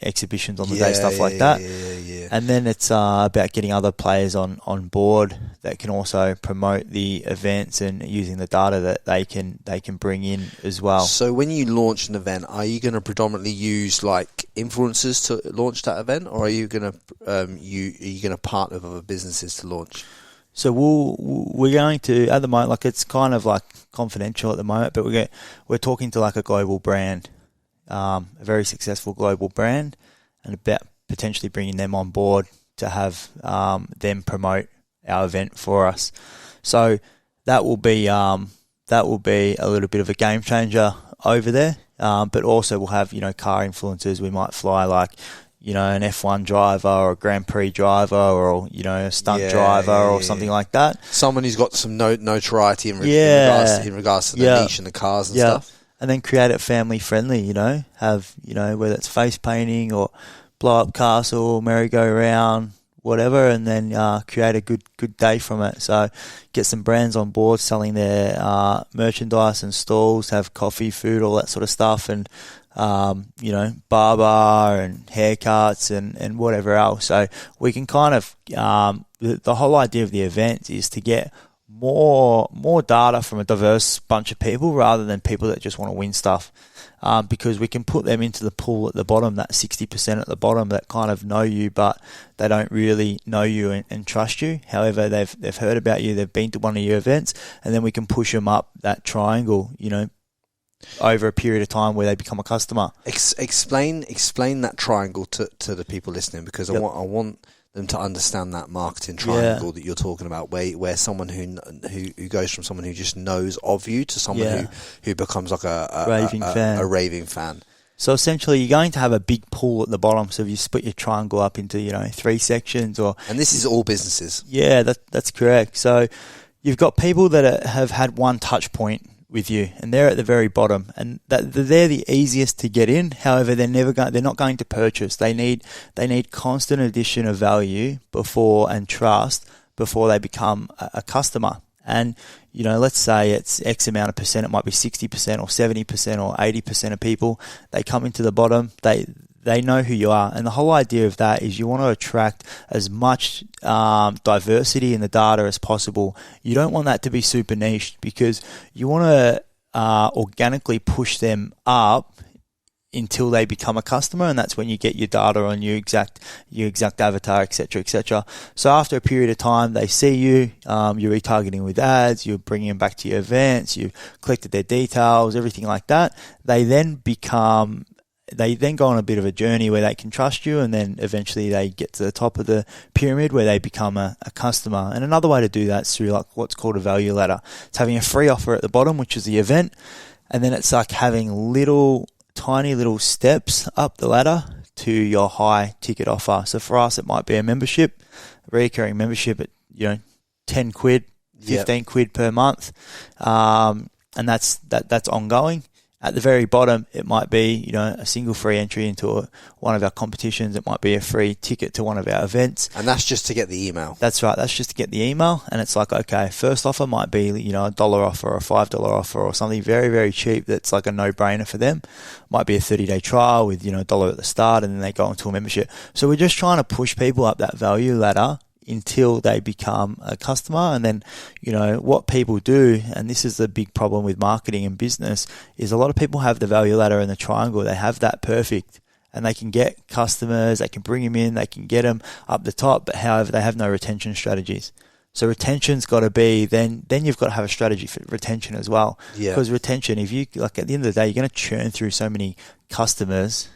exhibitions on the day, stuff like that. Yeah. And then it's about getting other players on board that can also promote the events and using the data that they can bring in as well. So when you launch an event, are you going to predominantly use like influencers to launch that event, or are you going to partner with other businesses to launch? So we're going to, at the moment, like it's kind of like confidential at the moment, but we're talking to like a global brand, a very successful global brand, and about potentially bringing them on board to have them promote our event for us. So that will be a little bit of a game changer over there. But also we'll have car influencers. We might fly like an F1 driver or a Grand Prix driver or a stunt driver or something like that. Someone who's got some notoriety in regards to the niche and the cars and stuff. And then create it family friendly. Have whether it's face painting or blow up castle, merry-go-round, whatever, and then create a good day from it. So get some brands on board selling their merchandise and stalls, have coffee, food, all that sort of stuff, and barber and haircuts and whatever else. So we can kind of the whole idea of the event is to get more data from a diverse bunch of people rather than people that just want to win stuff. Because we can put them into the pool at the bottom, that 60% at the bottom that kind of know you, but they don't really know you and trust you. However, they've heard about you, they've been to one of your events, and then we can push them up that triangle, over a period of time where they become a customer. Explain that triangle to the people listening, because I want them to understand that marketing triangle that you're talking about, where someone who goes from someone who just knows of you to someone who becomes like a raving fan. So essentially, you're going to have a big pool at the bottom. So if you split your triangle up into 3 sections, and this is all businesses. Yeah, that's correct. So you've got people that have had one touch point with you, and they're at the very bottom, and they're the easiest to get in. However, they're not going to purchase. They need constant addition of value and trust before they become a customer. And, you know, let's say it's X amount of percent, it might be 60% or 70% or 80% of people, they come into the bottom, they know who you are. And the whole idea of that is you want to attract as much diversity in the data as possible. You don't want that to be super niche, because you want to organically push them up until they become a customer, and that's when you get your data on your exact avatar, etc., etc. So after a period of time, they see you, you're retargeting with ads, you're bringing them back to your events, you've collected their details, everything like that. They then go on a bit of a journey where they can trust you, and then eventually they get to the top of the pyramid where they become a customer. And another way to do that is through like what's called a value ladder. It's having a free offer at the bottom, which is the event, and then it's like having tiny little steps up the ladder to your high ticket offer. So for us, it might be a membership, a recurring membership at, you know, 10 quid, 15 quid per month. And that's ongoing. At the very bottom, it might be, you know, a single free entry into one of our competitions. It might be a free ticket to one of our events. And that's just to get the email. That's right. That's just to get the email. And it's like, okay, first offer might be, you know, $1 offer or a $5 offer or something very, very cheap that's like a no-brainer for them. Might be a 30-day trial with, you know, $1 at the start, and then they go into a membership. So we're just trying to push people up that value ladder until they become a customer. And then, you know, what people do, and this is the big problem with marketing and business, is a lot of people have the value ladder and the triangle. They have that perfect, and they can get customers, they can bring them in, they can get them up the top, but however, they have no retention strategies. So retention's got to be, then you've got to have a strategy for retention as well. Yeah. Because retention, if you, like, at the end of the day, you're going to churn through so many customers.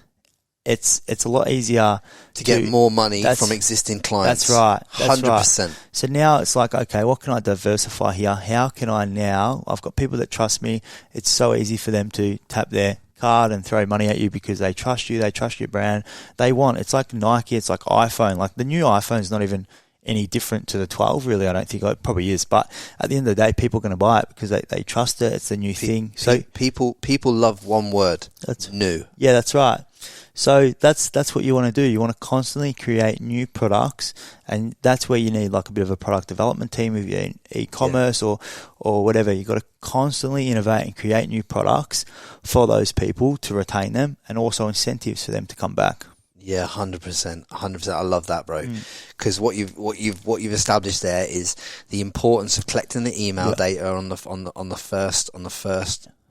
It's a lot easier to get more money from existing clients. That's right. 100%. Right. So now it's like, okay, what can I diversify here? How can I now? I've got people that trust me. It's so easy for them to tap their card and throw money at you because they trust you. They trust your brand. It's like Nike. It's like iPhone. Like the new iPhone is not even any different to the 12, really. I don't think it probably is. But at the end of the day, people are going to buy it because they trust it. It's the new thing. So people love one word. That's new. Yeah, that's right. So that's what you want to do. You want to constantly create new products, and that's where you need like a bit of a product development team if you're in e-commerce or whatever. You've got to constantly innovate and create new products for those people to retain them, and also incentives for them to come back. Yeah, 100%. I love that, bro. Because what you've established there is the importance of collecting the email data on the first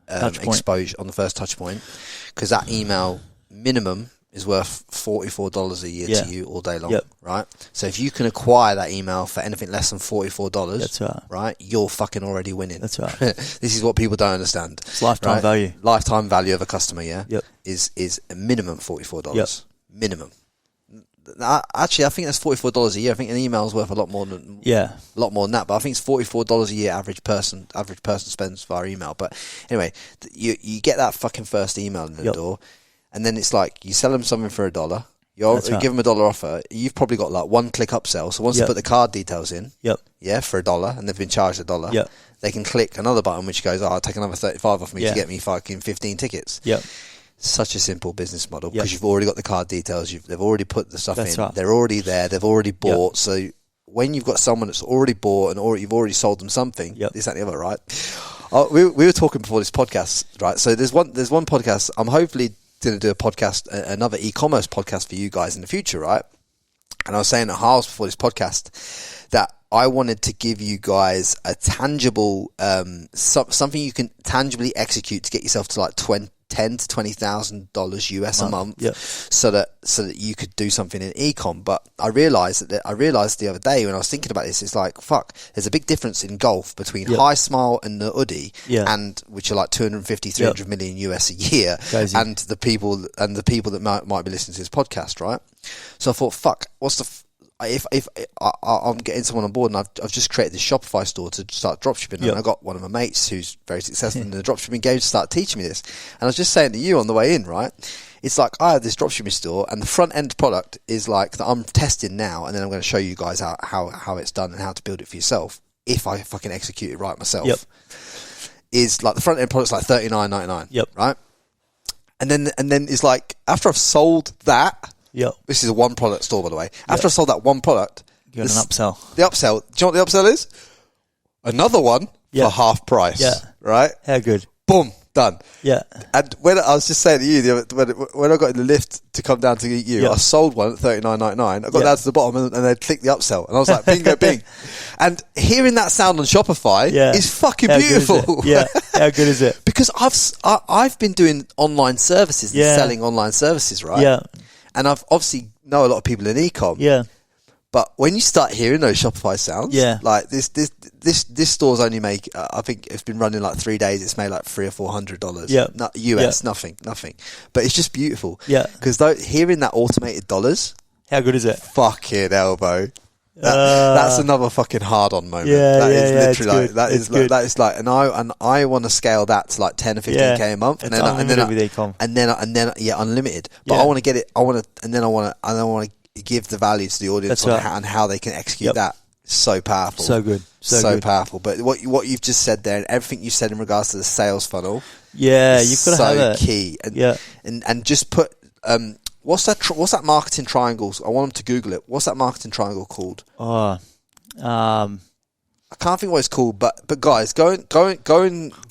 exposure, on the first touch point, because that email minimum is worth $44 a year to you all day long, right? So if you can acquire that email for anything less than $44, that's right? You're fucking already winning. That's right. This is what people don't understand. It's lifetime value. Lifetime value of a customer, is a minimum $44. Minimum. Actually, I think that's $44 a year. I think an email is worth a lot more than that. But I think it's $44 a year average person spends via email. But anyway, you get that fucking first email in the door. And then it's like, you sell them something for $1. You give them $1 offer. You've probably got like one-click upsell. So once they put the card details in, for $1, and they've been charged $1, they can click another button which goes, I'll take another 35 off me to get me fucking 15 tickets. Such a simple business model because you've already got the card details. They've already put the stuff in. Right. They're already there. They've already bought. So when you've got someone that's already bought and you've already sold them something, this, that, and the other, right? We were talking before this podcast, right? So there's one podcast. I'm hopefully going to do a podcast, another e-commerce podcast for you guys in the future, right? And I was saying at Harl's before this podcast that I wanted to give you guys a tangible, something you can tangibly execute to get yourself to like $10,000 to $20,000 US a month, so that you could do something in e-com. But I realized the other day when I was thinking about this, it's like, fuck, there's a big difference in golf between High Smile and the Uddy, and which are like 250, 300 million US a year, and the people that might be listening to this podcast, right? So I thought, fuck, what's the if I'm getting someone on board, and I've just created this Shopify store to start dropshipping, and I got one of my mates who's very successful in the dropshipping game to start teaching me this. And I was just saying to you on the way in, right? It's like I have this dropshipping store, and the front end product is like that I'm testing now, and then I'm going to show you guys how it's done and how to build it for yourself if I fucking execute it right myself. Is like the front end product's like $39.99, right? And then it's like after I've sold that. This is a one product store, by the way. After I sold that one product, you got an upsell. The upsell. Do you know what the upsell is? another one Yeah. for half price. Yeah. Right? How good. Boom, done. Yeah. And when I was just saying to you, when I got in the lift to come down to meet you, Yeah. I sold one at $39.99. I got Yeah. down to the bottom and they clicked the upsell, and I was like, bingo, bing. And hearing that sound on Shopify Yeah. is fucking How good is beautiful. it? Yeah. How good is it? Because I've been doing online services and Yeah. selling online services, right? Yeah. And I've obviously know a lot of people in e-com. Yeah. But when you start hearing those Shopify sounds, Yeah. like this store's only make, I think it's been running like 3 days. It's made like $300 or $400. Yeah. Not US, Yeah. nothing. But it's just beautiful. Yeah. Because hearing that automated dollars, How good is it? fucking elbow. That's another fucking hard on moment. Yeah, That is yeah, literally it's like, good. It's good. that is like, and I want to scale that to like 10 or 15k a month, It's unlimited with e-com. and then unlimited. But Yeah. I want to get it. I want to give the value to the audience That's on right. how, and how they can execute Yep. that. So powerful. So good. So good. powerful. But what you've just said there, and everything you said in regards to the sales funnel, Yeah, is you've got to so have it. key. And, Yeah. and just put what's that marketing triangle? I want them to Google it. What's that marketing triangle called? Oh, I can't think what it's called, but guys, go and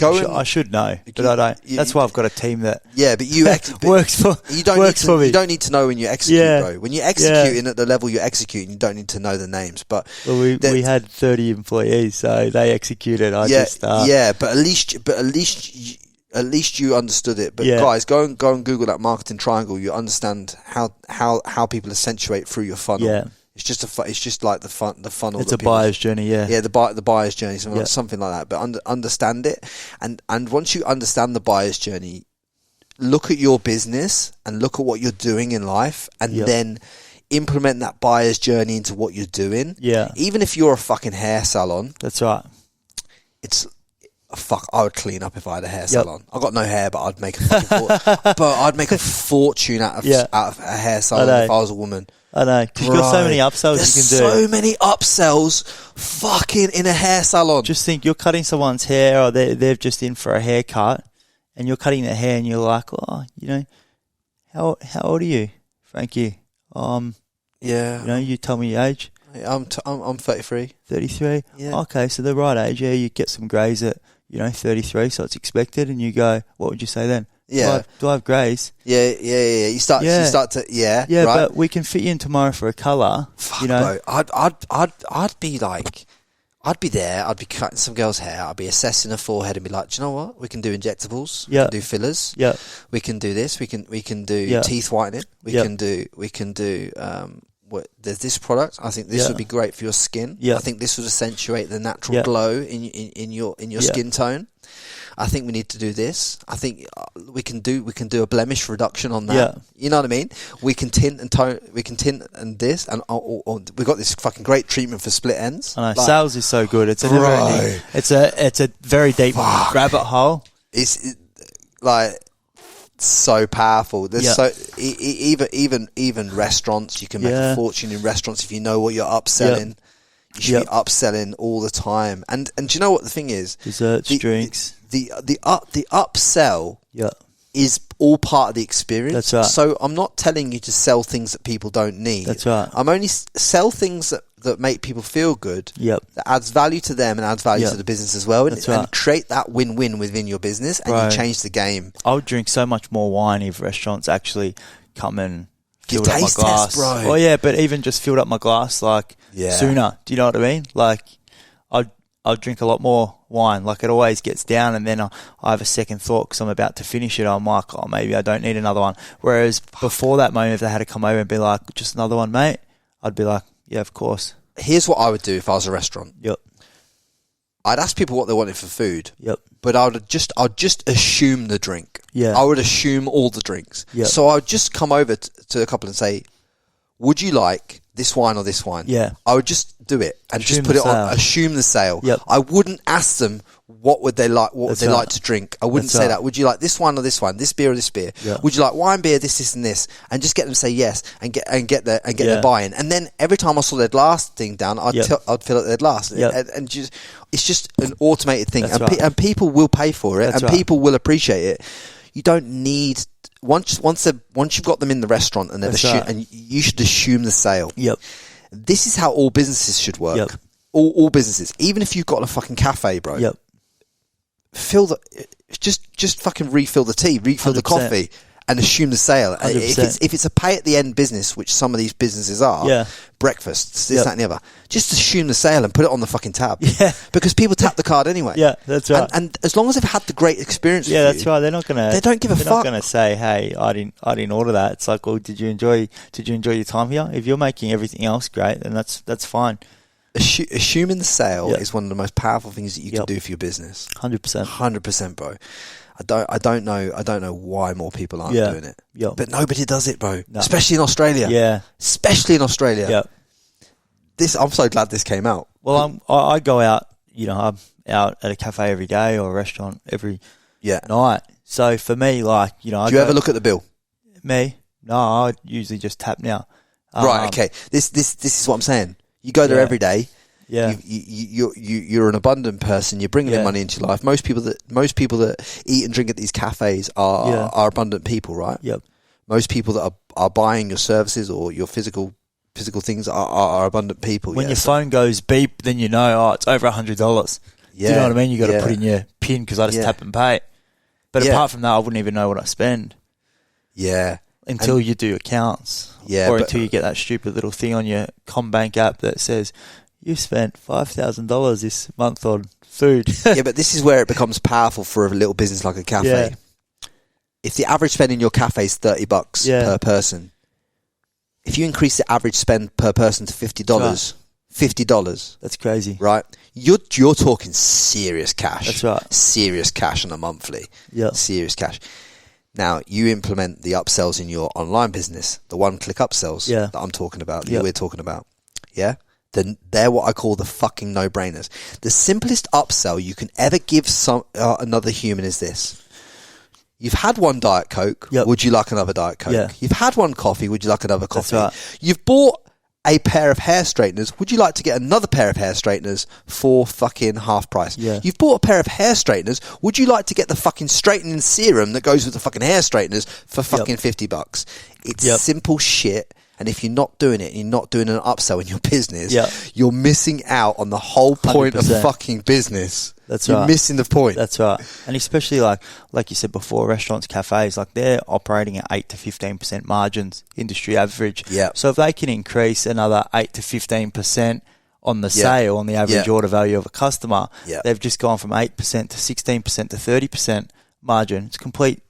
I should know, but I don't. That's why I've got a team that yeah, but you works for you don't works need for to, me. you don't need to know when you execute, Yeah. bro. When you're executing at the level you're executing, you don't need to know the names. But Well, we had 30 employees, so they executed. yeah, but at least you understood it. But Yeah. guys, go and Google that marketing triangle. You understand how people accentuate through your funnel. Yeah. It's just like the funnel. It's that a people- buyer's journey. Yeah. Yeah, the buyer's journey, something like that. But understand it, and once you understand the buyer's journey, look at your business and look at what you're doing in life, and Yep. then implement that buyer's journey into what you're doing. Yeah. Even if you're a fucking hair salon, That's right. it's I would clean up if I had a hair salon. I got no hair, but I'd make a fortune out of a hair salon if I was a woman. I know. 'Cause you've got so many upsells There's you can do. so many upsells fucking in a hair salon. Just think, you're cutting someone's hair, or they're just in for a haircut, and you're cutting their hair, and you're like, oh, how old are you, Frankie? Yeah. You tell me your age. I'm 33. 33. Yeah. Okay, so the right age. Yeah, you get some greys at 33, so it's expected. And you go, what would you say then? Yeah. Do I have greys? Yeah. You start to Yeah, right? but we can fit you in tomorrow for a colour. Fuck, bro. I'd be like, I'd be there. I'd be cutting some girl's hair. I'd be assessing her forehead and be like, do you know what? We can do injectables. Yeah. We can do fillers. Yeah. We can do this. We can do Yeah. teeth whitening. We Yeah. can do there's this product. I think this Yeah. would be great for your skin. Yeah. I think this would accentuate the natural Yeah. glow in your Yeah. skin tone. I think we need to do this. I think we can do a blemish reduction on that. Yeah. You know what I mean? We can tint and tone. We can tint and this, and we got this fucking great treatment for split ends. I know. Like, Sales is so good. It's a Bro. never ending. It's a very deep rabbit hole. It's like so powerful. There's Yeah. so even restaurants. You can make Yeah. a fortune in restaurants if you know what you're upselling. You should Yep. be upselling all the time. And do you know what the thing is? Desserts, drinks. The upsell Yeah. is all part of the experience. That's right. So I'm not telling you to sell things that people don't need. That's right. I'm only sell things that make people feel good. Yep. That adds value to them and adds value Yep. to the business as well. That's And right. create that win-win within your business, and Right. you change the game. I would drink so much more wine if restaurants actually come and Give filled up my taste glass. tests, bro. Well, yeah, but even just filled up my glass Yeah. sooner. Do you know what I mean? Like, I'd drink a lot more wine. Like, it always gets down, and then I have a second thought because I'm about to finish it. I'm like, oh, maybe I don't need another one. Whereas before that moment, if they had to come over and be like, just another one, mate, I'd be like, yeah, of course. Here's what I would do if I was a restaurant. Yep. I'd ask people what they wanted for food. Yep. But I'd just assume the drink. Yeah. I would assume all the drinks. Yep. So I would just come over to a couple and say, would you like this wine or this wine? Yeah. I would just do it and Assume just put the it on. sale. Assume the sale. Yep. I wouldn't ask them what would they like. What That's would they right. like to drink? I wouldn't That's say right. that. Would you like this wine or this wine? This beer or this beer? Yeah. Would you like wine, beer, this, and this? And just get them to say yes and get their Yeah. buy-in. And then every time I saw their last thing down, I'd Yep. I'd fill out their last. Yep. And just it's just an automated thing, That's and right. and people will pay for it, That's and right. people will appreciate it. You don't need once you've got them in the restaurant and That's right. and you should assume the sale. Yep. This is how all businesses should work. Yep. all businesses, even if you've got a fucking cafe, bro. Yep. Just fucking refill the tea, refill 100%. the coffee, and assume the sale. 100%. If it's a pay at the end business, which some of these businesses are, breakfasts, this, Yep. that, and the other, just assume the sale and put it on the fucking tab. Yeah. Because people tap the card anyway. Yeah, that's right. And as long as they've had the great experience with That's you, right. They're not gonna. they don't give a they're fuck. not gonna say, "Hey, I didn't order that." It's like, well, did you enjoy your time here? If you're making everything else great, then that's fine. Assuming the sale Yep. is one of the most powerful things that you can Yep. do for your business. 100%. 100%, bro. I don't know why more people aren't doing it. Yep. But nobody does it, bro. No. Especially in Australia. Yeah. Especially in Australia. Yep. I'm so glad this came out. Well, I go out. I'm out at a cafe every day or a restaurant every night. So for me, like, do you ever look at the bill? Me? No, I usually just tap now. Right. Okay. This is what I'm saying. You go there every day. Yeah. You're an abundant person. You're bringing in money into your life. Most people that eat and drink at these cafes are abundant people, right? Yep. Most people that are buying your services or your physical things are abundant people. When your phone goes beep, then it's over $100. Do you know what I mean? You got to put in your PIN because I just tap and pay. But apart from that, I wouldn't even know what I spend. Yeah. Until you do accounts. Yeah. Or until you get that stupid little thing on your CommBank app that says, you spent $5,000 this month on food. Yeah, but this is where it becomes powerful for a little business like a cafe. Yeah. If the average spend in your cafe is $30 per person, if you increase the average spend per person to $50, $50. That's crazy. Right? You're talking serious cash. That's right. Serious cash on a monthly. Yeah. Serious cash. Now, you implement the upsells in your online business, the one-click upsells that I'm talking about, that we're talking about. Yeah? Then they're what I call the fucking no-brainers. The simplest upsell you can ever give another human is this. You've had one Diet Coke. Yep. Would you like another Diet Coke? Yeah. You've had one coffee. Would you like another coffee? That's right. You've bought a pair of hair straighteners. Would you like to get another pair of hair straighteners for fucking half price? Yeah. You've bought a pair of hair straighteners. Would you like to get the fucking straightening serum that goes with the fucking hair straighteners for fucking $50? It's simple shit. And if you're not doing it, and you're not doing an upsell in your business, you're missing out on the whole point 100%. of fucking business. That's You're right. missing the point. That's right. And especially like you said before, restaurants, cafes, like they're operating at 8 to 15% margins, industry average. Yeah. So if they can increase another 8 to 15% on the sale, on the average order value of a customer, they've just gone from 8% to 16% to 30% margin. It's complete.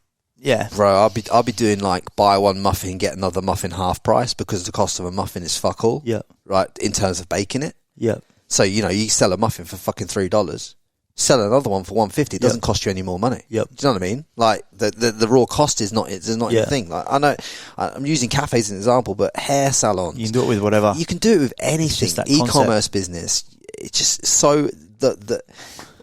Yeah. Bro, I'll be doing like buy one muffin, get another muffin half price because the cost of a muffin is fuck all. Yeah. Right, in terms of baking it. Yeah. So, you sell a muffin for fucking $3. Sell another one for $1.50. It doesn't cost you any more money. Yep. Do you know what I mean? Like the raw cost is not your thing. Like I know I'm using cafes as an example, but hair salons. You can do it with whatever. You can do it with anything. just that E-commerce business. It's just so that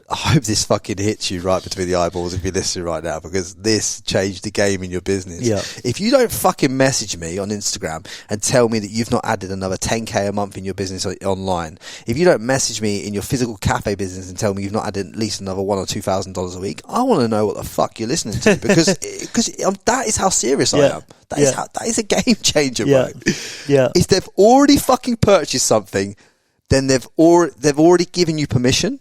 I hope this fucking hits you right between the eyeballs if you're listening right now, because this changed the game in your business. Yeah. If you don't fucking message me on Instagram and tell me that you've not added another 10k a month in your business online, if you don't message me in your physical cafe business and tell me you've not added at least another $1,000 or $2,000 a week, I want to know what the fuck you're listening to, because that is how serious I am. That is a game changer, bro. Yeah. If they've already fucking purchased something, then they've already given you permission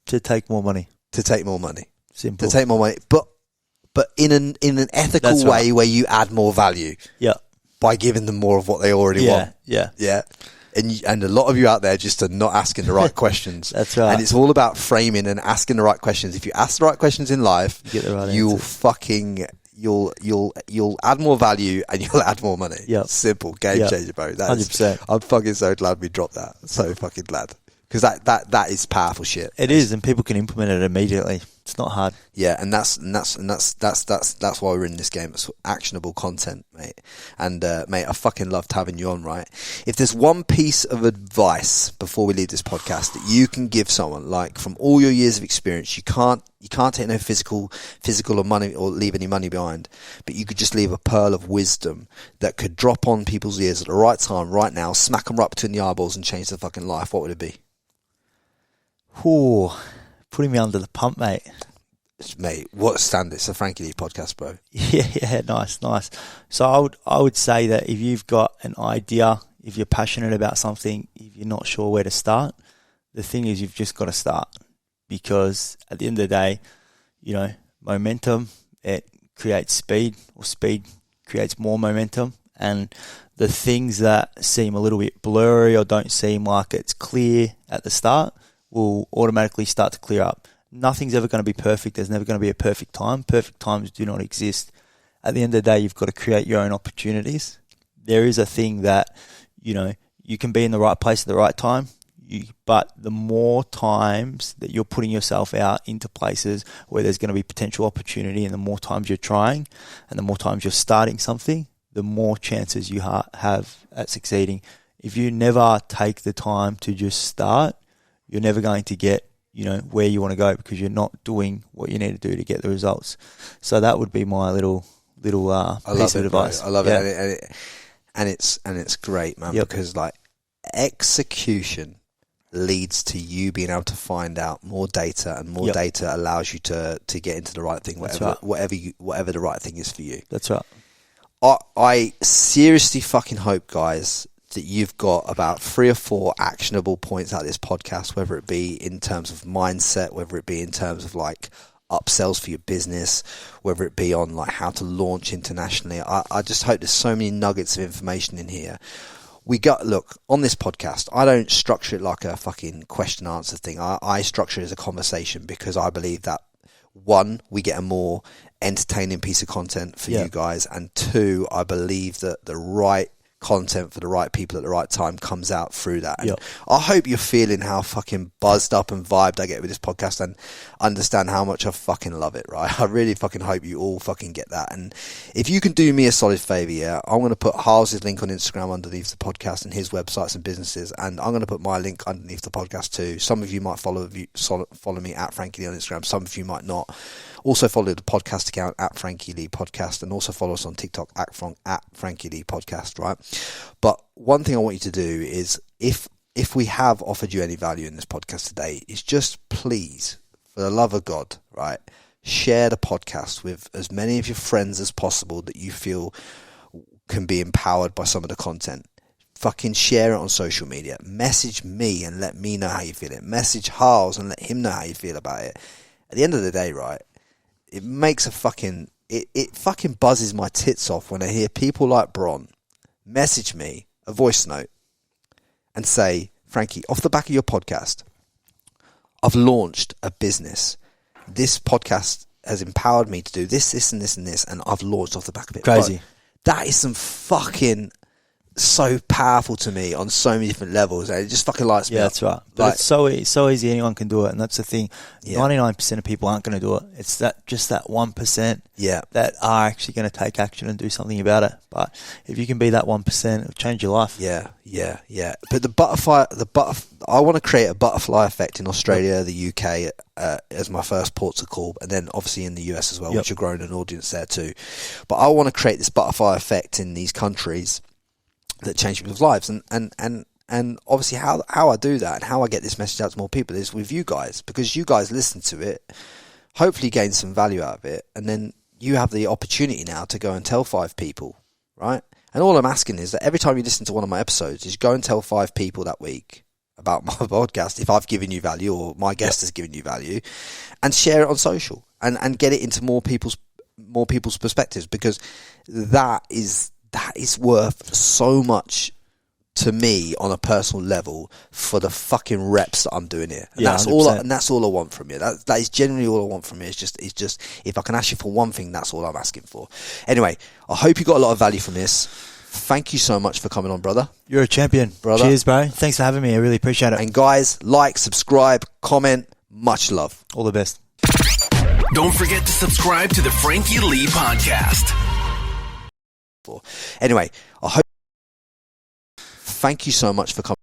To take more money. To Simple. take more money, but in an ethical That's way right. where you add more value. Yeah. By giving them more of what they already want. Yeah. Yeah. And a lot of you out there just are not asking the right questions. That's right. And it's all about framing and asking the right questions. If you ask the right questions in life, You get the right you'll answers. fucking you'll add more value and you'll add more money. Yep. Simple game Yep. changer, bro. 100%. I'm fucking so glad we dropped that. So fucking glad. Because that is powerful shit. It is, and people can implement it immediately. It's not hard. Yeah, and that's why we're in this game. It's actionable content, mate. And mate, I fucking loved having you on. Right, if there's one piece of advice before we leave this podcast that you can give someone, like from all your years of experience, you can't take no physical or money or leave any money behind, but you could just leave a pearl of wisdom that could drop on people's ears at the right time, right now, smack them right between the eyeballs, and change their fucking life. What would it be? Ooh, putting me under the pump, mate. Mate, what a stand! It's a Frankie Lee podcast, bro. Yeah, nice. So I would say that if you've got an idea, if you're passionate about something, if you're not sure where to start, the thing is you've just got to start, because at the end of the day, you know, momentum, it creates speed, or speed creates more momentum, and the things that seem a little bit blurry or don't seem like it's clear at the start will automatically start to clear up. Nothing's ever going to be perfect. There's never going to be a perfect time. Perfect times do not exist. At the end of the day, you've got to create your own opportunities. There is a thing that, you know, you can be in the right place at the right time, but the more times that you're putting yourself out into places where there's going to be potential opportunity, and the more times you're trying and the more times you're starting something, the more chances you have at succeeding. If you never take the time to just start, you're never going to get, you know, where you want to go, because you're not doing what you need to do to get the results. So that would be my little piece of advice. Bro. I love it. And it's great, man, because like execution leads to you being able to find out more data, and more data allows you to get into the right thing, whatever the right thing is for you. That's right. I seriously fucking hope, guys, that you've got about 3 or 4 actionable points out of this podcast, whether it be in terms of mindset, whether it be in terms of like upsells for your business, whether it be on like how to launch internationally. I just hope there's so many nuggets of information in here. Look, on this podcast, I don't structure it like a fucking question answer thing. I structure it as a conversation, because I believe that, 1, we get a more entertaining piece of content for you guys, and 2, I believe that the right content for the right people at the right time comes out through that. And I hope you're feeling how fucking buzzed up and vibed I get with this podcast, and understand how much I fucking love it, right? I really fucking hope you all fucking get that. And if you can do me a solid favour, I'm going to put Harley's link on Instagram underneath the podcast, and his websites and businesses, and I'm going to put my link underneath the podcast too. Some of you might follow me at Frankie Lee on Instagram, some of you might not. Also follow the podcast account at Frankie Lee Podcast, and also follow us on TikTok at Frankie Lee Podcast, right? But one thing I want you to do is, if we have offered you any value in this podcast today, is just please, for the love of God, right, share the podcast with as many of your friends as possible that you feel can be empowered by some of the content. Fucking share it on social media. Message me and let me know how you feel it. Message Harles and let him know how you feel about it. At the end of the day, right, it makes it fucking buzzes my tits off when I hear people like Bron message me a voice note and say, Frankie, off the back of your podcast, I've launched a business. This podcast has empowered me to do this, this, and this, and this, and I've launched off the back of it. Crazy. But that is some fucking so powerful to me on so many different levels, and it just fucking lights me up. That's right. But like, it's so easy, anyone can do it, and that's the thing. 99% of people aren't going to do it. It's that 1% that are actually going to take action and do something about it. But if you can be that 1%, it'll change your life. Yeah. But I want to create a butterfly effect in Australia, the UK, as my first ports of call, and then obviously in the US as well, which are growing an audience there too. But I want to create this butterfly effect in these countries that change people's lives, and obviously how I do that and how I get this message out to more people is with you guys, because you guys listen to it, hopefully gain some value out of it, and then you have the opportunity now to go and tell 5 people, right? And all I'm asking is that every time you listen to one of my episodes, is go and tell 5 people that week about my podcast, if I've given you value or my guest has given you value, and share it on social and get it into more people's perspectives, because that is worth so much to me on a personal level for the fucking reps that I'm doing here. And that's 100%. That's all I want from you. That is genuinely all I want from you. It's just if I can ask you for one thing, that's all I'm asking for. Anyway, I hope you got a lot of value from this. Thank you so much for coming on, brother. You're a champion, brother. Cheers, bro. Thanks for having me. I really appreciate it. And guys, like, subscribe, comment. Much love. All the best. Don't forget to subscribe to the Frankie Lee Podcast. Anyway, I hope. Thank you so much for coming.